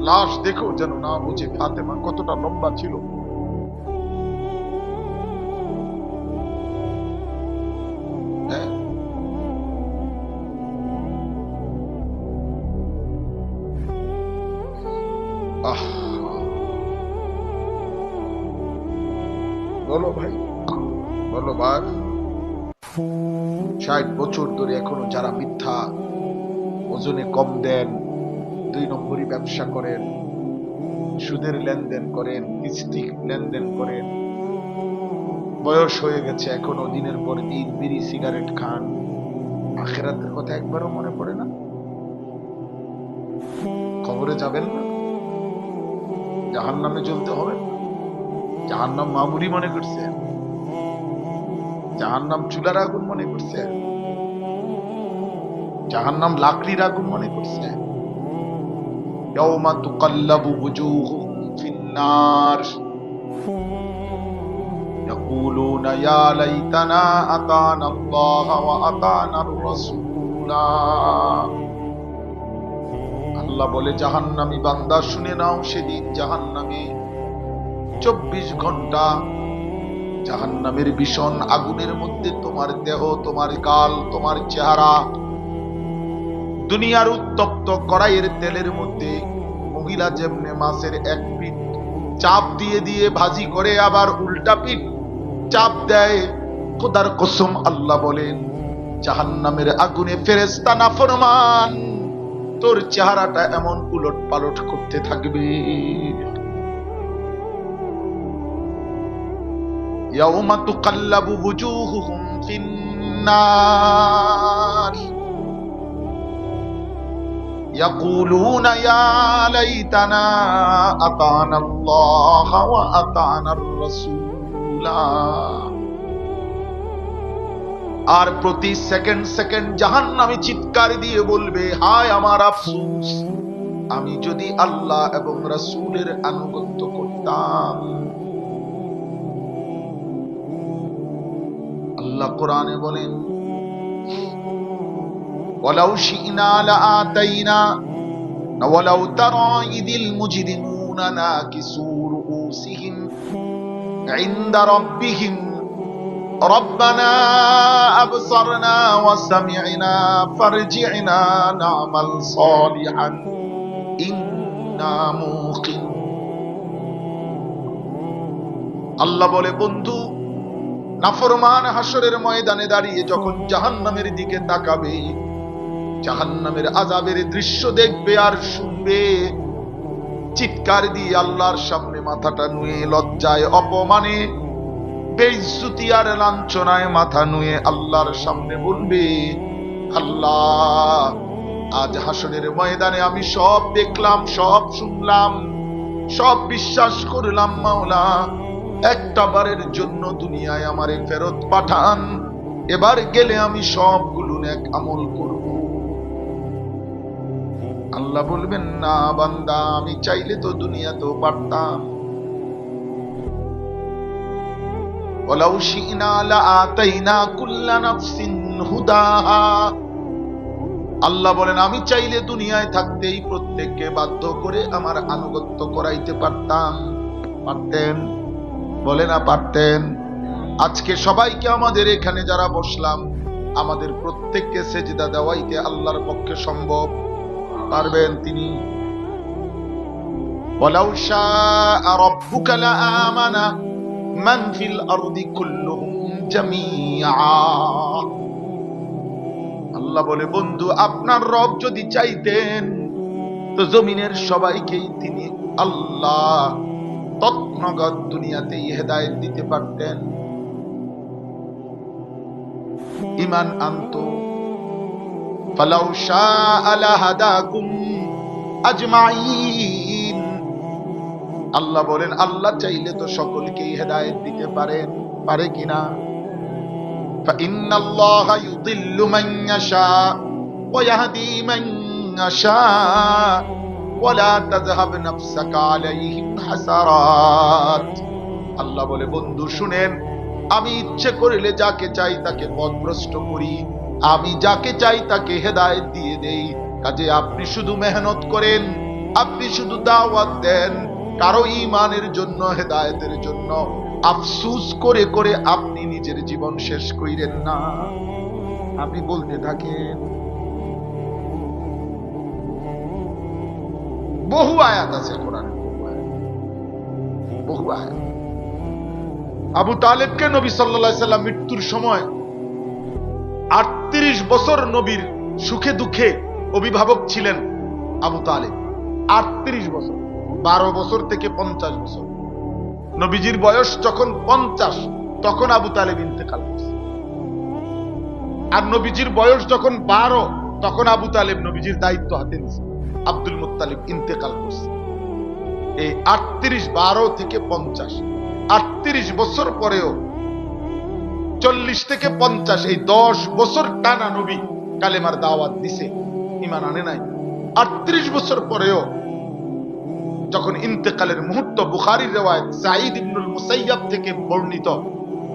লাশ দেখো যেন না বুঝে ফাতেমা কতটা লম্বা ছিল। বলো ভাই, বলো ভাই, 60 বছর ধরে এখনো যারা মিথ্যা ওজনে কম দেন, 2 নম্বরই ব্যবসা করেন, সুদের লেনদেন করেন, কিস্তি লেনদেন করেন, বয়স হয়ে গেছে এখনো দিনের পর দিন বিড়ি সিগারেট খান, আখিরাতের কথা একবারও মনে পড়ে না? কবরে যাবেন না? জাহান্নামে জ্বলতে হবে? জাহান্নাম মামুলি মনে করছে? জাহান্নাম চুলার আগুন মনে করছে? জাহান্নাম লাকড়ির আগুন মনে করছে? ইয়াউমা তুকাল্লাবু ওজুহুহুম ফিন্নার ইয়াকুলুনা ইয়া লাইতানা আতানা আল্লাহ ওয়া আতানার রাসূলা। আল্লাহ বলে, জাহান্নামী বান্দা শুনে নাও, সেদিন জাহান্নামে 24 ঘন্টা জাহান্নামের ভীষণ আগুনের মধ্যে তোমার দেহ, তোমার গাল, তোমার চেহারা দুনিয়ার উত্তপ্ত কড়াইয়ের তেলের মধ্যে মহিলা যেমনে মাছের এক পিঠ চাপ দিয়ে দিয়ে ভাজি করে আবার উল্টা পিঠ চাপ দেয়, খোদার কসম আল্লাহ বলেন জাহান্নামের আগুনে ফেরেশতা নাফরমান তোর চেহারাটা এমন উলট পালট করতে থাকবে। ইয়াউমা তুকাল্লাবু ওজুহুহুম ফিন্নার ইয়াকুলুনা ইয়া লাইতানা আতানা আল্লাহ ওয়া আতানার রাসূলা। আর প্রতি সেকেন্ড সেকেন্ড জাহান্নামী চিৎকার দিয়ে বলবে, হায় আমার আফসোস, আমি যদি আল্লাহ এবং রাসূলের আনুগত্য করতাম। আল্লাহ কোরআনে বলেন, ওয়ালাউ শি'না লাআতাইনা ওয়ালাউ তারা ইদিল মুজরিমুনা নাকিসু রুউসিহিম ইনদা রাব্বিহিম রব্বানা আবসারনা ওয়া সামি'না ফারজি'না না'মাল সালিহান ইন্না মুকিনুন। আল্লাহ বলে, বন্ধু নাফরমান হাসরের ময়দানে দাঁড়িয়ে যখন জাহান্নামের দিকে তাকাবে, জাহান্নামের আযাবের দৃশ্য দেখবে আর শুনবে, চিৎকার দিয়ে আল্লাহর সামনে মাথাটা নুয়ে লজ্জায় অপমানে বেইজ্জতি আর লাঞ্ছনায় মাথা নুয়ে আল্লাহর সামনে বলবে, আল্লাহ আজ হাসরের ময়দানে আমি সব দেখলাম, সব শুনলাম, সব বিশ্বাস করলাম মাওলা, একটা বারের জন্য দুনিয়ায় আমারে ফেরত পাঠান, এবার গেলে আমি সবগুলো নেক আমল করব। আল্লাহ বলবেন, না বান্দা, আমি চাইলে তো দুনিয়াতেও পারতাম। ওয়ালাউ শি'না লাআতাইনা কুল্লা নাফসিন হুদাহা। আল্লাহ বলেন, আমি চাইলে দুনিয়ায় থাকতেই প্রত্যেককে বাধ্য করে আমার আনুগত্য করাইতে পারতাম। পারতেন? বলে না পারতেন? আজকে সবাইকে, আমাদের এখানে যারা বসলাম, আমাদের প্রত্যেককে সেজদা দেওয়াইতে আল্লাহর পক্ষে সম্ভব? পারবেন তিনি? ওয়ালাউ শাআ রাব্বুকা লাআমানা মান ফিল আরদি কুল্লুহুম জামিআ। আল্লাহ বলে, বন্ধু, আপনার রব যদি চাইতেন তো জমিনের সবাইকেই তিনি আল্লাহ তৎনগত দুনিয়াতেই হেদায়েত দিতে পারতেন। ঈমান আনতো। ফালাউ শাআ লাহাদাকুম আজমাইন। আল্লাহ বলেন, আল্লাহ চাইলে তো সকলকেই হেদায়েত দিতে পারেন। পারে কিনা? ফাইন্নাল্লাহা ইউদিল্লু মান ইয়াশা ওয়া ইয়াহদি মান ইয়াশা ওয়ালা তাযহাব নাফসাকা আলাইহিম হাসারাত। আল্লাহ বলে, বন্ধু শুনেন, আমি ইচ্ছে করিলে যাকে চাই তাকে পথভ্রষ্ট করি, আমি যাকে চাই তাকে হেদায়েত দিয়ে দেই। কাজে আপনি শুধু মেহনত করেন, আপনি শুধু দাওয়াত দেন, কারো ঈমানের জন্য, হেদায়েতের জন্য আফসোস করে করে আপনি নিজের জীবন শেষ কইরেন না। আপনি বলতে থাকেন। বহু আয়াত আছে কোরআনে, বহু আয়াত। আবু তালেবকে নবী সাল্লাল্লাহু আলাইহি সাল্লাম মৃত্যুর সময় 38 বছর নবীর সুখে দুঃখে অভিভাবক ছিলেন আবু তালেব। 38 বছর, 12 বছর থেকে 50 বছর। নবীজির বয়স যখন 50, তখন আবু তালেব ইন্তেকাল করছে। আর নবীজির বয়স যখন 12, তখন আবু তালেব নবীজির দায়িত্ব হাতে নিয়েছে। আব্দুল মুত্তালিব ইন্তেকাল করছে। এই 38, 12 থেকে 50, 38 বছর পরেও 40 থেকে 50, এই 10 বছর টানা নবী কালেমার দাওয়াত দিছে, ঈমান আনে নাই। 38 বছর পরেও যখন ইন্তেকালের মুহূর্ত, বুখারীর রিওয়ায়াত সাঈদ ইবনুল মুসাইয়াব থেকে বর্ণিত,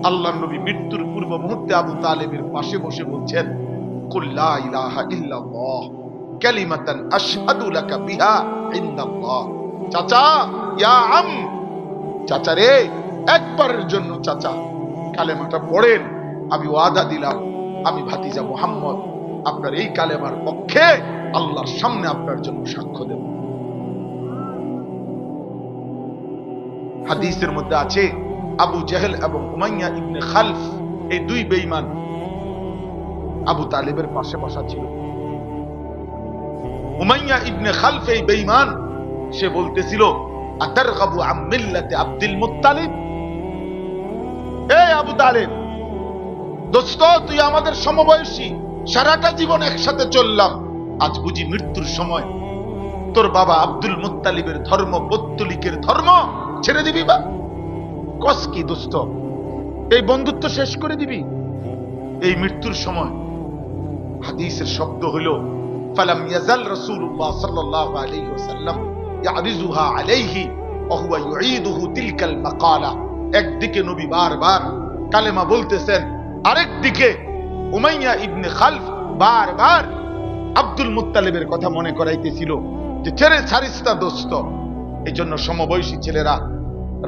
আল্লাহর নবী মৃত্যুর পূর্ব মুহূর্তে আবু তালেবের পাশে বসে বলছেন, কুল লা ইলাহা ইল্লাল্লাহ কালিমাতান আশহাদু লাকা বিহা ইনদাল্লাহ। চাচা, ইয়া আম, চাচা রে, একবারের জন্য চাচা কালেমাটা পড়েন, আমি ওয়াদা দিলাম, আমি ভাতিজা মুহাম্মদ আপনার এই কালেমার পক্ষে আল্লাহর সামনে আপনার জন্য সাক্ষ্য দেব। হাদিসের মধ্যে আছে, আবু জেহেল এবং উমাইয়া ইবনে খালফ, এই দুই বেঈমান আবু তালেবের পাশে বসা ছিল। উমাইয়া ইবনে খালফ, এই বেঈমান, সে বলতেছিল, আতারগাবু আন মিল্লাতি আব্দুল মুত্তালিব। এই আবু তালেব, দোস্ত, তুই আমাদের সমবয়সী, সারাটা জীবন একসাথে চললাম, আজ বুঝি মৃত্যুর সময় তোর বাবা আব্দুল মুত্তালিবের ধর্ম, পৌত্তলিকের ধর্ম ছেড়ে দিবি? বা কস কি দোস্ত, এই বন্ধুত্ব শেষ করে দিবি এই মৃত্যুর সময়? হাদিসের শব্দ হলো, ফালাম ইয়াজাল রাসূলুল্লাহ সাল্লাল্লাহু আলাইহি ওয়াসাল্লাম ইয়ারিজুহা আলাইহি ওয়া হুয়া ইউঈদুহু তিলকাল মাকালা। একদিকে নবী বারবার কালেমা বলতেছেন, আরেকদিকে উমাইয়া ইবনে খালফ বারবার আব্দুল মুত্তালিবের কথা মনে করাইতেছিল যে ছেড়ে ছাড়িস না দোস্ত। এই জন্য সমবয়সী ছেলেরা,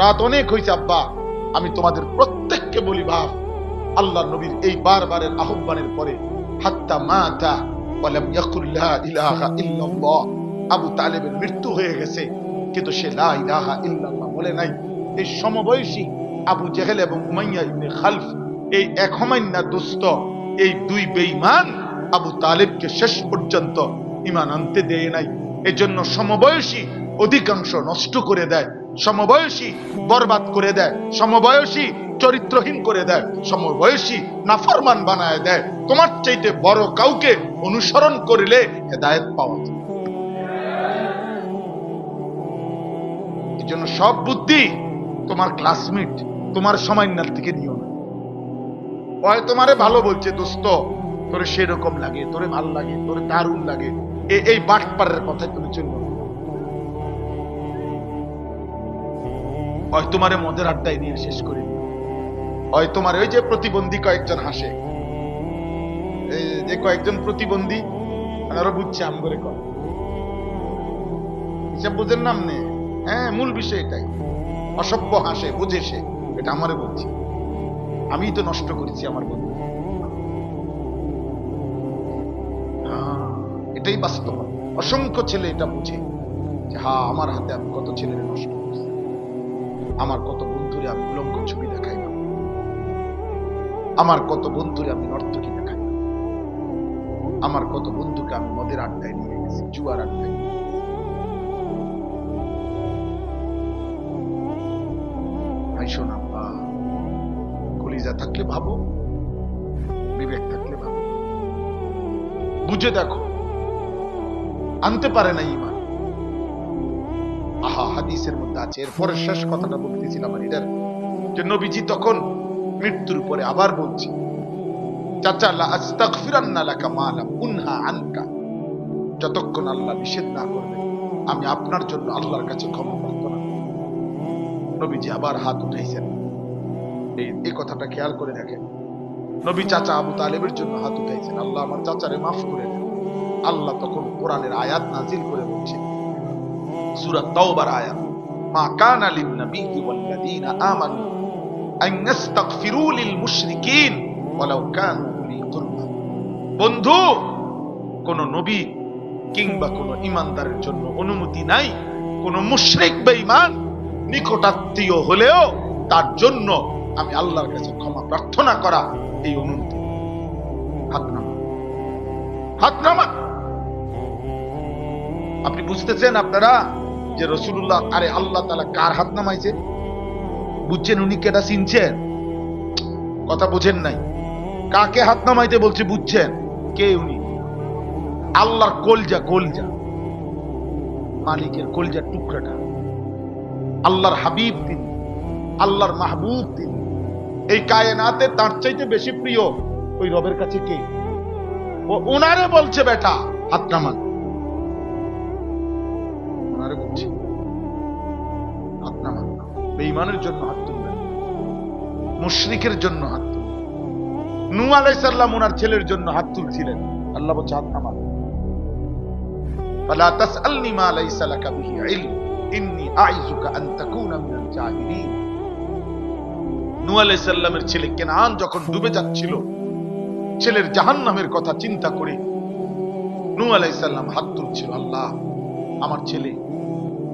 রাত অনেক হয়েছে আব্বা, আমি তোমাদের প্রত্যেককে বলি, বাপ, আল্লাহ নবীর এই বারবারের আহ্বানের পরে হাত্তা মাতা ওয়ালাম ইয়াকুল লা ইলাহা ইল্লাল্লাহ, আবু তালেবের মৃত্যু হয়ে গেছে, কিন্তু সে লা ইলাহা ইল্লাল্লাহ বলে নাই। এই সমবয়সী আবু জেহেল এবং উমাইয়া ইবনে খালফ, এই এক হমাইন্না দোস্ত, এই দুই বেঈমান আবু তালেবকে শেষ পর্যন্ত ঈমান আনতে দেয় নাই। এজন্য সমবয়সী অধিকাংশ নষ্ট করে দেয়, সমবয়সী বরবাদ করে দেয়, সমবয়সী চরিত্রহীন করে দেয়, সমবয়সী নাফরমান বানায় দেয়। তোমার চাইতে বড় কাউকে অনুসরণ করলে হেদায়েত পাওয়া যায়। জন্য সব বুদ্ধি তোমার ক্লাসমেট, তোমার সময়নার থেকে নিও না। ওই তোমারে ভালো বলছে, দোস্ত তোরে সেরকম লাগে, তোরে ভাল লাগে, তোরে দারুণ লাগে, এই বাটপাড়ের কথায় তুমি চলবে। ওই তোমারে মদের আড্ডায় নিয়ে শেষ করে দিবে। ওই তোমার ওই যে প্রতিবন্ধী কয়েকজন হাসে, এই যে কয়েকজন প্রতিবন্ধী আরো বুঝছে আম করে কর হিসাব বুঝেন নাম নে। হ্যাঁ, মূল বিষয় এটাই। অসভ্য হাসে, বুঝে সে, এটা আমারে বলছি। আমি তো নষ্ট করেছি আমার বন্ধু। এটাই বাস্তব। অসংখ্য ছেলে এটা বুঝে যে হ্যাঁ, আমার হাতে আমি কত ছেলেরে নষ্ট করছি, আমার কত বন্ধুরে আমি উলঙ্গ ছবি দেখাই না, আমার কত বন্ধুরে আমি নর্তকী দেখাই না, আমার কত বন্ধুকে আমি মদের আড্ডায় নিয়ে গেছি, জুয়ার আড্ডায়। শোনা, কলিজা থাকলে ভাবো, বিবেক থাকলে ভাবো, বুঝে দেখো। আনতে পারে না ইমান। আহা, হাদিসের মধ্যে আছে। এরপরে শেষ কথাটা বলতেছিলাম এটার যে নবীজি তখন মৃত্যুর পরে আবার বলছি, চাচা লা আস্তাগফিরান্না লাকা মা লাম উনহা আনকা, যতক্ষণ আল্লাহ নিষেধ না করবে আমি আপনার জন্য আল্লাহর কাছে ক্ষমা প্রার্থনা করব। নবীজি আবার হাত উঠাইছেন। এই কথাটা খেয়াল করে দেখেন। নবী চাচা আবু তালেবের জন্য হাত উঠাইছেন, আল্লাহ আমার চাচারে মাফ করে দেন। আল্লাহ তখন কোরআনের আয়াত নাজিল করে বলছেন, সূরা তাওবার আয়াত, মা কানা লিন নাবিয়্যি ওয়াল লাযীনা আমানু আন ইস্তাগফিরু লিল মুশরিকিন ওয়ালাউ কানু উলি কুরবা। বন্ধু, কোন নবী কিংবা কোন ঈমানদারের জন্য অনুমতি নাই কোন মুশরিক বেঈমান নিকটাত্মীয় হলেও তার জন্য আমি আল্লাহর কাছে ক্ষমা প্রার্থনা করা, এই অনুমতি। হাত নামা, হাত নামা। আপনি বুঝতেছেন আপনারা যে রাসূলুল্লাহ, আরে আল্লাহ তাআলা কার হাত নামাইছে? বুঝছেন উনি কেটা? চিনছেন? কথা বুঝেন নাই। কাকে হাত নামাইতে বলছে বুঝছেন? কে উনি? আল্লাহর কলজা, কলজা, মালিকের কলজার টুকরাটা, আল্লাহর হাবিব তিনি, আল্লাহর মাহবুব তিনি। এই কায়নাতে তার চাইতে বেশি প্রিয় ওই রবের কাছে কে? ও উনারে বলছে বেটা হাত নামান, উনারে বলছে হাত নামান। বেঈমানের জন্য হাত তুলবেন, মুশরিকের জন্য হাত তুলবেন। নূহ আলাইহিস সালাম ওনার ছেলের জন্য হাত তুলছিলেন, আল্লাহ বলছে হাত নামান। ফালা তাসআলনি মা লাইসা লাকা বিহি ইলম ইন্নী আইযুকা আন তাকুনা মিনাল জাহিলিন। নূহ আলাইহিস সালামের ছেলে কেনান যখন ডুবে যাচ্ছিল, ছেলের জাহান্নামের কথা চিন্তা করে নূহ আলাইহিস সালাম হাত তুলছিল, আল্লাহ আমার ছেলে।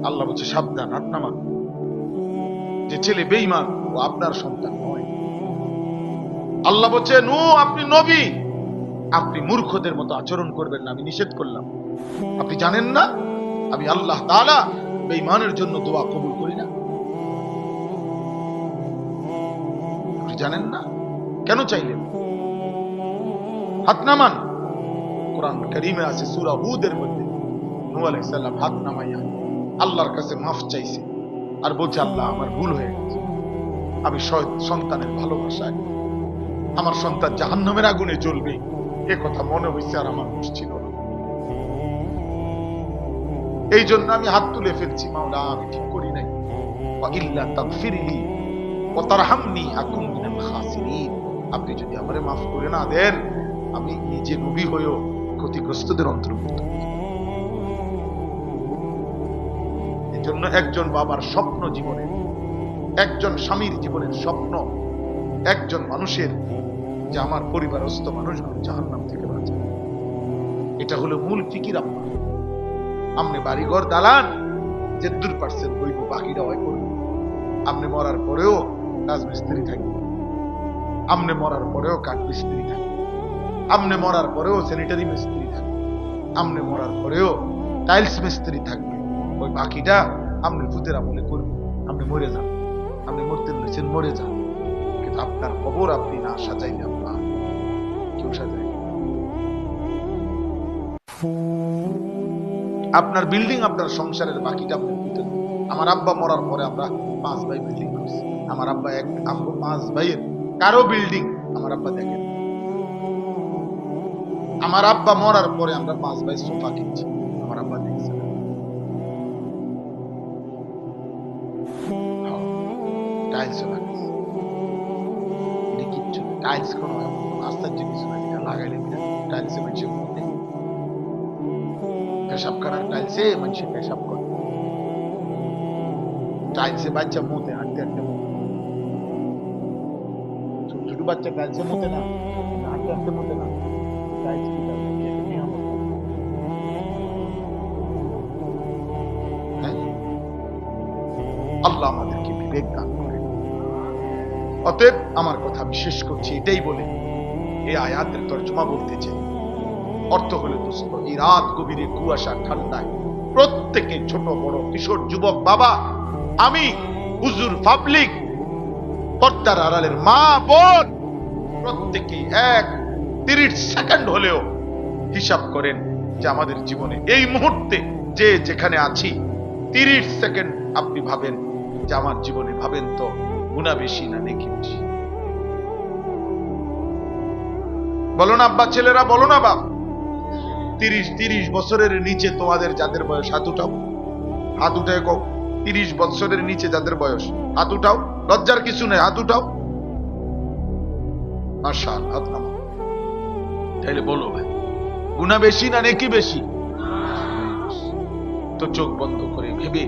আল্লাহ বলছে সাবধান, হাত নামান। যে ছেলে বেঈমান ও আপনার সন্তান নয়। আল্লাহ বলছে নূহ আপনি নবী, আপনি মূর্খদের মতো আচরণ করবেন না, আমি নিষেধ করলাম। আপনি জানেন না আমি আল্লাহ তাআলা বেঈমানের জন্য দোয়া কবুল করি না? আপনি জানেন না? কেন চাইলেন? হাত নামান। কোরআন কারীমে আছে সূরা হুদের মধ্যে নূহ আলাইহিস সালাম হাত নামাইয়া আল্লাহর কাছে মাফ চাইছে আর বলছে আল্লাহ আমার ভুল হয়ে গেছে, আমি সন্তানের ভালোবাসায় আমার সন্তান জাহান্নামের আগুনে জ্বলবে এ কথা মনে হয়েছে আর আমার হুঁশ ছিল না, এই জন্য আমি হাত তুলে ফেলছি। মাওলা আমি ঠিক করি নাই। ওয়া ইল্লা তাগফিরলি ওয়া তারহামনি আকুন মিনাল খাসিরিন। আপনি যদি আমারে মাফ করে না দেন আমি নিজে নবী হয়েও ক্ষতিগ্রস্তদের অন্তর্ভুক্ত। এই জন্য একজন বাবার স্বপ্ন জীবনে, একজন স্বামীর জীবনের স্বপ্ন, একজন মানুষের যে আমার পরিবারস্থ মানুষগুলো জাহান্নাম থেকে বাঁচাবে, এটা হলো মূল ফিকির। আপনি বাড়িঘর দালান যে 2% হইব, বাকিটা হয় করবে। আপনি মরার পরেও রাজমিস্ত্রি থাকবে, আপনি মরার পরেও কাঠ মিস্ত্রি থাকবে, আপনি মরার পরেও স্যানিটারি মিস্ত্রি থাকবে, আপনি মরার পরেও টাইলস মিস্ত্রি থাকবে। ওই বাকিটা আপনি ভূতের আমলে করবে। আপনি মরে যান, আপনি মরতে বলেছেন মরে যান, কিন্তু আপনার কবর আপনি না সাজাইলে আপনার কেউ সাজাই। আপনার বিল্ডিং, আপনার সংসারের বাকিটা আপনি ভূতের আমার আব্বা মরার পরে আমরা 5 ভাই বিল্ডিং করছি। আমার আব্বা আমগো 5 ভাইয়ের কারো বিল্ডিং আমার আব্বা দেখেন। আমার আব্বা মরার পরে আমরা 5 ভাই সোফা কিনছি, আমার আব্বা দেখছে। টাইলস কিচ্ছু টাইলস কোনো আশ্চর্য কিছু না, এটা লাগাইলে টাইলসে মানুষের মধ্যে পেশাব করার, টাইলসে মানুষের পেশাব করে, টাইলসে বাচ্চা মুতে হাঁটতে হাঁটতে মুতে, ছোট ছোট বাচ্চা টাইলসে মুতে না, হাঁটতে হাঁটতে মুতে না। টাইলস কি আল্লাহ আমাদেরকে বিবেক দান করে। অতএব আমার কথা বিশেষ করছি এটাই বলে এই আয়াতের তর্জমা বলতেছে, অর্থ হলো দোস্ত, এই রাত গভীরে কুয়াশা ঠান্ডায় প্রত্যেকে ছোট বড় কিশোর যুবক বাবা আমি হুজুর পাবলিক পর্দার আড়ালের মা বোন প্রত্যেকে 30 সেকেন্ড হলেও হিসাব করেন যে আমাদের জীবনে এই মুহূর্তে যে যেখানে আছি 30 সেকেন্ড আপনি ভাবেন যে আমার জীবনে, ভাবেন তো গুনাহ বেশি না নেকি বেশি? বলো না আব্বা, ছেলেরা বলো না বাপ। 30 বছরের নিচে তোমাদের যাদের বয়স হাত উঠাও, হাত উঠায় কও। 30 বছরের নিচে যাদের বয়স হাত উঠাও, লজ্জার কিছু নেই, হাত উঠাও। মাশাআল্লাহ, হাত নামাও। তাইলে বলো ভাই, গুনাহ বেশি না নেকি বেশি? তো চোখ বন্ধ করে ভেবে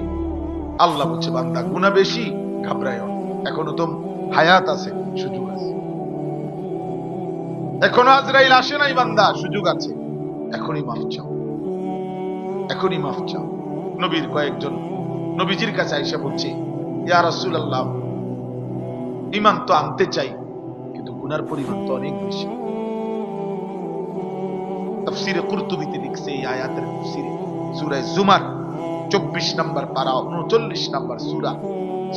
আল্লাহ বলছে, বান্দা গুনাহ বেশি, ঘাবড়ায় না, এখনো তো হায়াত আছে, সুযোগ আছে, এখনো আজরাইল আসে নাই, বান্দা সুযোগ আছে, এখনই মাফ চাও, এখনই মাফ চাও। নবীর কয়েকজন নবীজির কাছে আয়েশা বলছে, ইয়া রাসূলুল্লাহ, ঈমান তো আনতে চাই কিন্তু গুনার পরিমাণ তো অনেক বেশি। তাফসীরে কুরতুবীতে লিখছে এই আয়াতের তাফসীরে, সূরা জুমার 24 নম্বর পারা 39 নম্বর সূরা,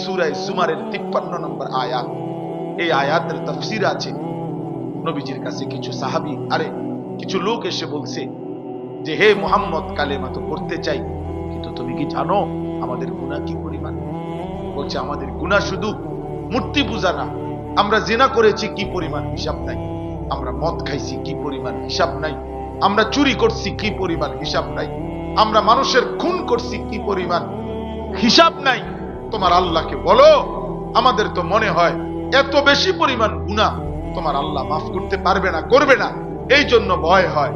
সূরা জুমারের 53 নম্বর আয়াত, এই আয়াতের তাফসীর আছে। নবীজির কাছে কিছু সাহাবী কিছু লোক এসে বলছে যে, হে মুহাম্মদ, কালেমা তো পড়তে চাই কিন্তু তুমি কি জানো আমাদের গুনাহ কি পরিমাণ? বলছে, আমাদের গুনাহ শুধু মূর্তি পূজা না, আমরা জিনা করেছি কি পরিমাণ হিসাব নাই, আমরা মদ খাইছি কি পরিমাণ হিসাব নাই, আমরা চুরি করছি কি পরিমাণ হিসাব নাই, আমরা মানুষের খুন করছি কি পরিমাণ হিসাব নাই। তোমার আল্লাহকে বলো, আমাদের তো মনে হয় এত বেশি পরিমাণ গুনাহ তোমার আল্লাহ মাফ করতে পারবে না, করবে না, এই জন্য ভয় হয়।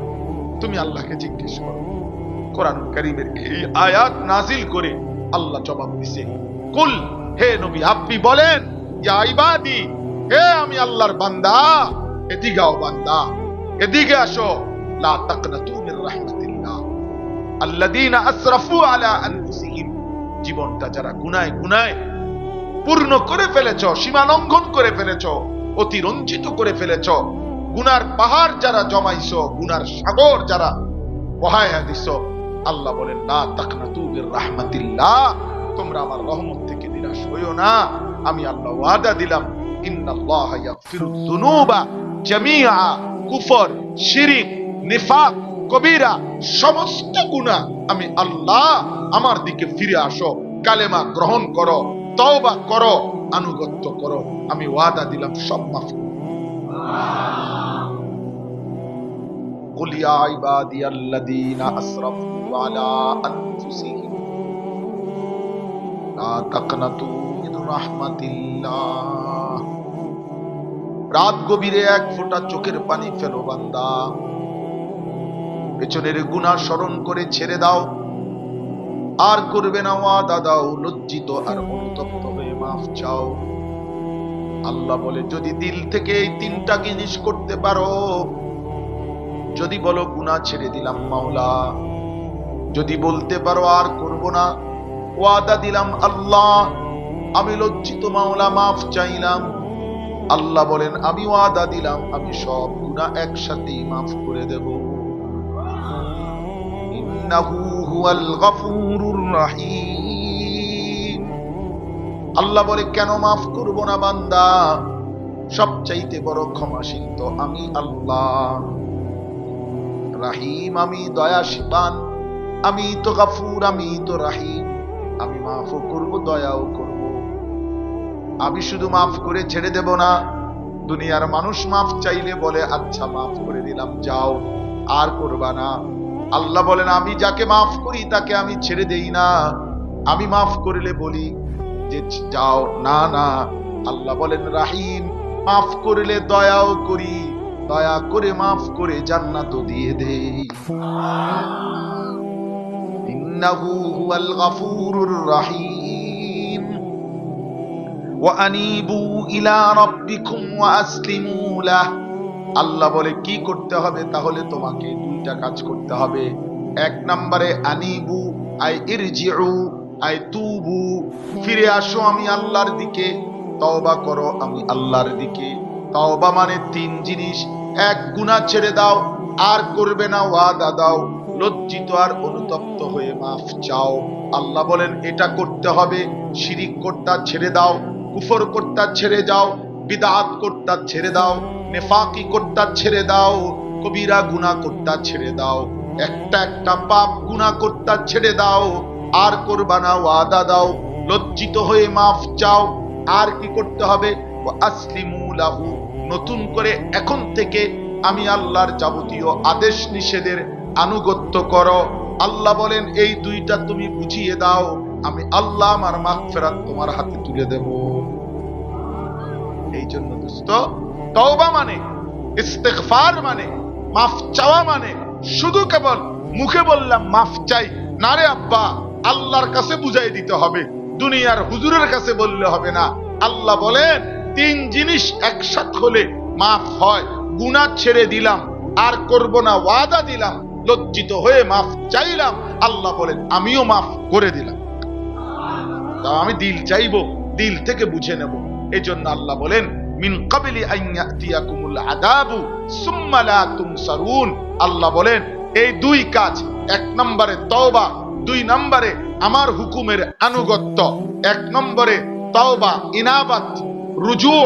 তুমি আল্লাহকে জিজ্ঞেস করো। কোরআন কারীমের এই আয়াত নাজিল করে আল্লাহ জবাব দিছে, কুল, হে নবী আপনি বলেন, ইয়া ইবাদি, হে আমি আল্লাহর বান্দা, এদিকে আও বান্দা, এদিকে আসো, লা তাকনাতু মির রাহমাতিল্লাহ আল্লাযীনা আসরাফু আলা আনফুসিহিম, জীবনটা যারা গুনায় গুনায় পূর্ণ করে ফেলেছো, সীমা লঙ্ঘন করে ফেলেছো, অতিরঞ্জিত করে ফেলেছো, গুনার পাহাড় যারা জমাইছো, গুনার সাগর যারা বহায়া দিছো, আল্লাহ বলেন, লা তাকনাতু মির রাহমাতিল্লাহ, তোমরা আমার রহমত থেকে নিরাশ হইও না। আমি আল্লাহ ওয়াদা দিলাম, ইন্নাল্লাহা ইয়াগফিরুয যুনুবা জামিআ, কুফর, শিরক, নিফাক, কবিরা, সমস্ত গুনাহ আমি আল্লাহ, আমার দিকে ফিরে আসো, কালেমা গ্রহণ করো, তওবা করো, আনুগত্য করো, আমি ওয়াদা দিলাম সব মাফ। কুল ইয়া ইবাদিয়াল্লাযীনা আসরাফু আলা আনফুসিহিম লা তাকনাতু মির রাহমাতিল্লাহ, রাত গভীরে 1 ফোঁটা চোখের পানি ফেলো বান্দা, পেছনের গুনাহ স্মরণ করে ছেড়ে দাও, আর করবে না, ওয়াদা দাও, লজ্জিত আর অনুতপ্ত হয়ে মাফ চাও। আল্লাহ বলে, যদি দিল থেকে এই 3টা জিনিস করতে পারো, যদি বলো গুনাহ ছেড়ে দিলাম মাওলা, যদি বলতে পারো আর করব না, ওয়াদা দিলাম আল্লাহ, আমি লজ্জিত মাওলা, মাফ চাইলাম, আল্লাহ বলেন, আমি ওয়াদা দিলাম আমি সব গুনাহ একসাথেই মাফ করে দেব। ইন্নাহু হুয়াল গফুরুর রহিম, আল্লাহ বলে, কেন মাফ করব না বান্দা, সবচাইতে বড় ক্ষমাশীল তো আমি আল্লাহ, রাহিম আমি দয়াশীবান, আমি তো গফুর, আমি তো রাহিম, আমি মাফও করব, দয়াও করব। আমি শুধু মাফ করে ছেড়ে দেব না। দুনিয়ার মানুষ মাফ চাইলে বলে আচ্ছা মাফ করে দিলাম, যাও, আর করবা না। আল্লাহ বলেন আমি যাকে মাফ করি তাকে আমি ছেড়ে দেই না। আমি মাফ করলে বলি যে যাও, না না। আল্লাহ বলেন রাহিম, মাফ করলে দয়াও করি, দয়া করে মাফ করে জান্নাতও দিয়ে দেই। ইন্নাহু হুয়াল গফুরুর রাহিম। ওয়া আনিবু ইলা রাব্বিকুম ওয়া আসলিমু লাহ। আল্লাহ বলে কি করতে হবে? তাহলে তোমাকে দুইটা কাজ করতে হবে। এক নম্বরে আনিবু আই ইরজিউ আই তুবু, ফিরে আসো আমি আল্লাহর দিকে, তওবা করো আমি আল্লাহর দিকে। তওবা মানে তিন জিনিস। এক, গুনাহ ছেড়ে দাও, আর করবে না ওয়াদা দাও, লজ্জিত আর অনুতপ্ত হয়ে মাফ চাও। আল্লাহ বলেন এটা করতে হবে। শিরিক করতা ছেড়ে দাও, কুফর করতা ছেড়ে যাও, বিদআত করতা ছেড়ে দাও, নেফাকি করতা ছেড়ে দাও, কবিরা গুনাহ করতা ছেড়ে দাও, একটা একটা পাপ গুনাহ করতা ছেড়ে দাও, আর করবা না ওয়াদা দাও, লজ্জিত হয়ে মাফ চাও। আর কি করতে হবে? আসলিমু লাহু, নতুন করে এখন থেকে আমি আল্লাহর যাবতীয় আদেশ নিষেধের আনুগত্য করো। আল্লাহ বলেন এই দুইটা তুমি বুঝিয়ে দাও, আমি আল্লাহ আমার মাগফিরাত তোমার হাতে তুলে দেব। এই জন্য দোস্ত, তওবা মানে, ইস্তিগফার মানে, মাফ চাওয়া মানে শুধু কেবল মুখে বললাম মাফ চাই না রে আব্বা, আল্লাহর কাছে বুঝাই দিতে হবে, দুনিয়ার হুজুরের কাছে বললে হবে না। আল্লাহ বলেন তিন জিনিস একসাথে হলে মাফ হয়। গুনাহ ছেড়ে দিলাম, আর করব না ওয়াদা দিলাম, লজ্জিত হয়ে মাফ চাইলাম, আল্লাহ বলেন আমিও মাফ করে দিলাম। তা আমি দিল চাইবো, দিল থেকে বুঝে নেব। এই জন্য আল্লাহ বলেন মিন ক্বাবলি আন ইয়াতিয়াকুমুল আযাবু সুম্মা লা তুনসারুন। আল্লাহ বলেন এই দুই কাজ, এক নম্বরে তওবা, দুই নম্বরে আমার হুকুমের আনুগত্য। এক নম্বরে তওবা, ইনাবাত, রুজু,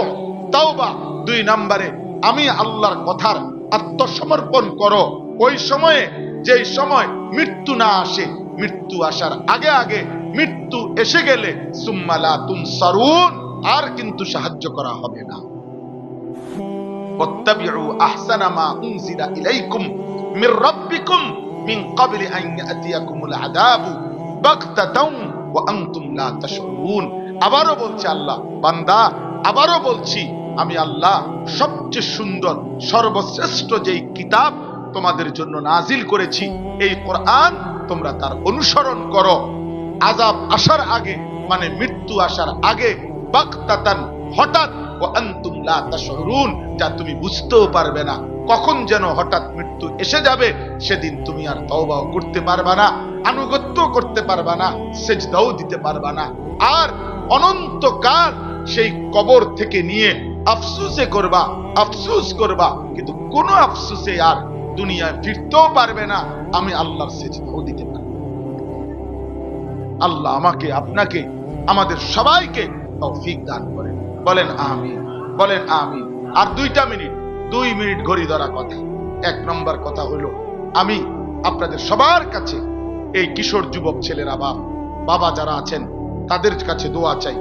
তওবা। দুই নম্বরে আমি আল্লাহর কথার আত্মসমর্পণ করো। ওই সময়ে, যেই সময় মৃত্যু না আসে, মৃত্যু আসার আগে আগে, মৃত্যু এসে গেলে সুম্মা লা তুনসারুন, আর কিন্তু সাহায্য করা হবে না। ওয়াত্তাবিউ আহসানা মা উনজিলা ইলাইকুম মির রাব্বিকুম মিন ক্বাবলি আন ইয়াতিয়াকুমুল আযাবু বাগতাতান ওয়া আনতুম লা তাশউরুন। আবারো বলছে আল্লাহ, বান্দা আবারো বলছি, আমি আল্লাহ সবচেয়ে সুন্দর সর্বশ্রেষ্ঠ যেই কিতাব তোমাদের জন্য নাজিল করেছি, এই কোরআন, তোমরা তার অনুসরণ করো। আযাব আসার আগে মানে মৃত্যু আসার আগে, বাগতাতান, হঠাৎ, ওয়া আনতুম লা তাশউরুন, যা তুমি বুঝতেও পারবে না। কখন যেন হঠাৎ মৃত্যু এসে যাবে, সেদিন তুমি আর তওবাও করতে পারবা না, আনুগত্য করতে পারবা না, সেজদাও দিতে পারবা না। আর অনন্তকাল সেই কবর থেকে নিয়ে আফসোসে করবা, আফসোস করবা, কিন্তু কোনো আফসোসে আর দুনিয়ায় ফিরতেও পারবে না। আমি আল্লাহর সেজদাও দিতে পারবো। আল্লাহ আমাকে, আপনাকে, আমাদের সবাইকে তৌফিক দান করেন। বলেন আমিন, বলেন আমিন। আর 2 মিনিট ঘড়ি ধরা কথা। এক নম্বর কথা হলো, আমি আপনাদের সবার কাছে, এই কিশোর যুবক ছেলেরা, বাবা যারা আছেন, তাদের কাছে দোয়া চাই।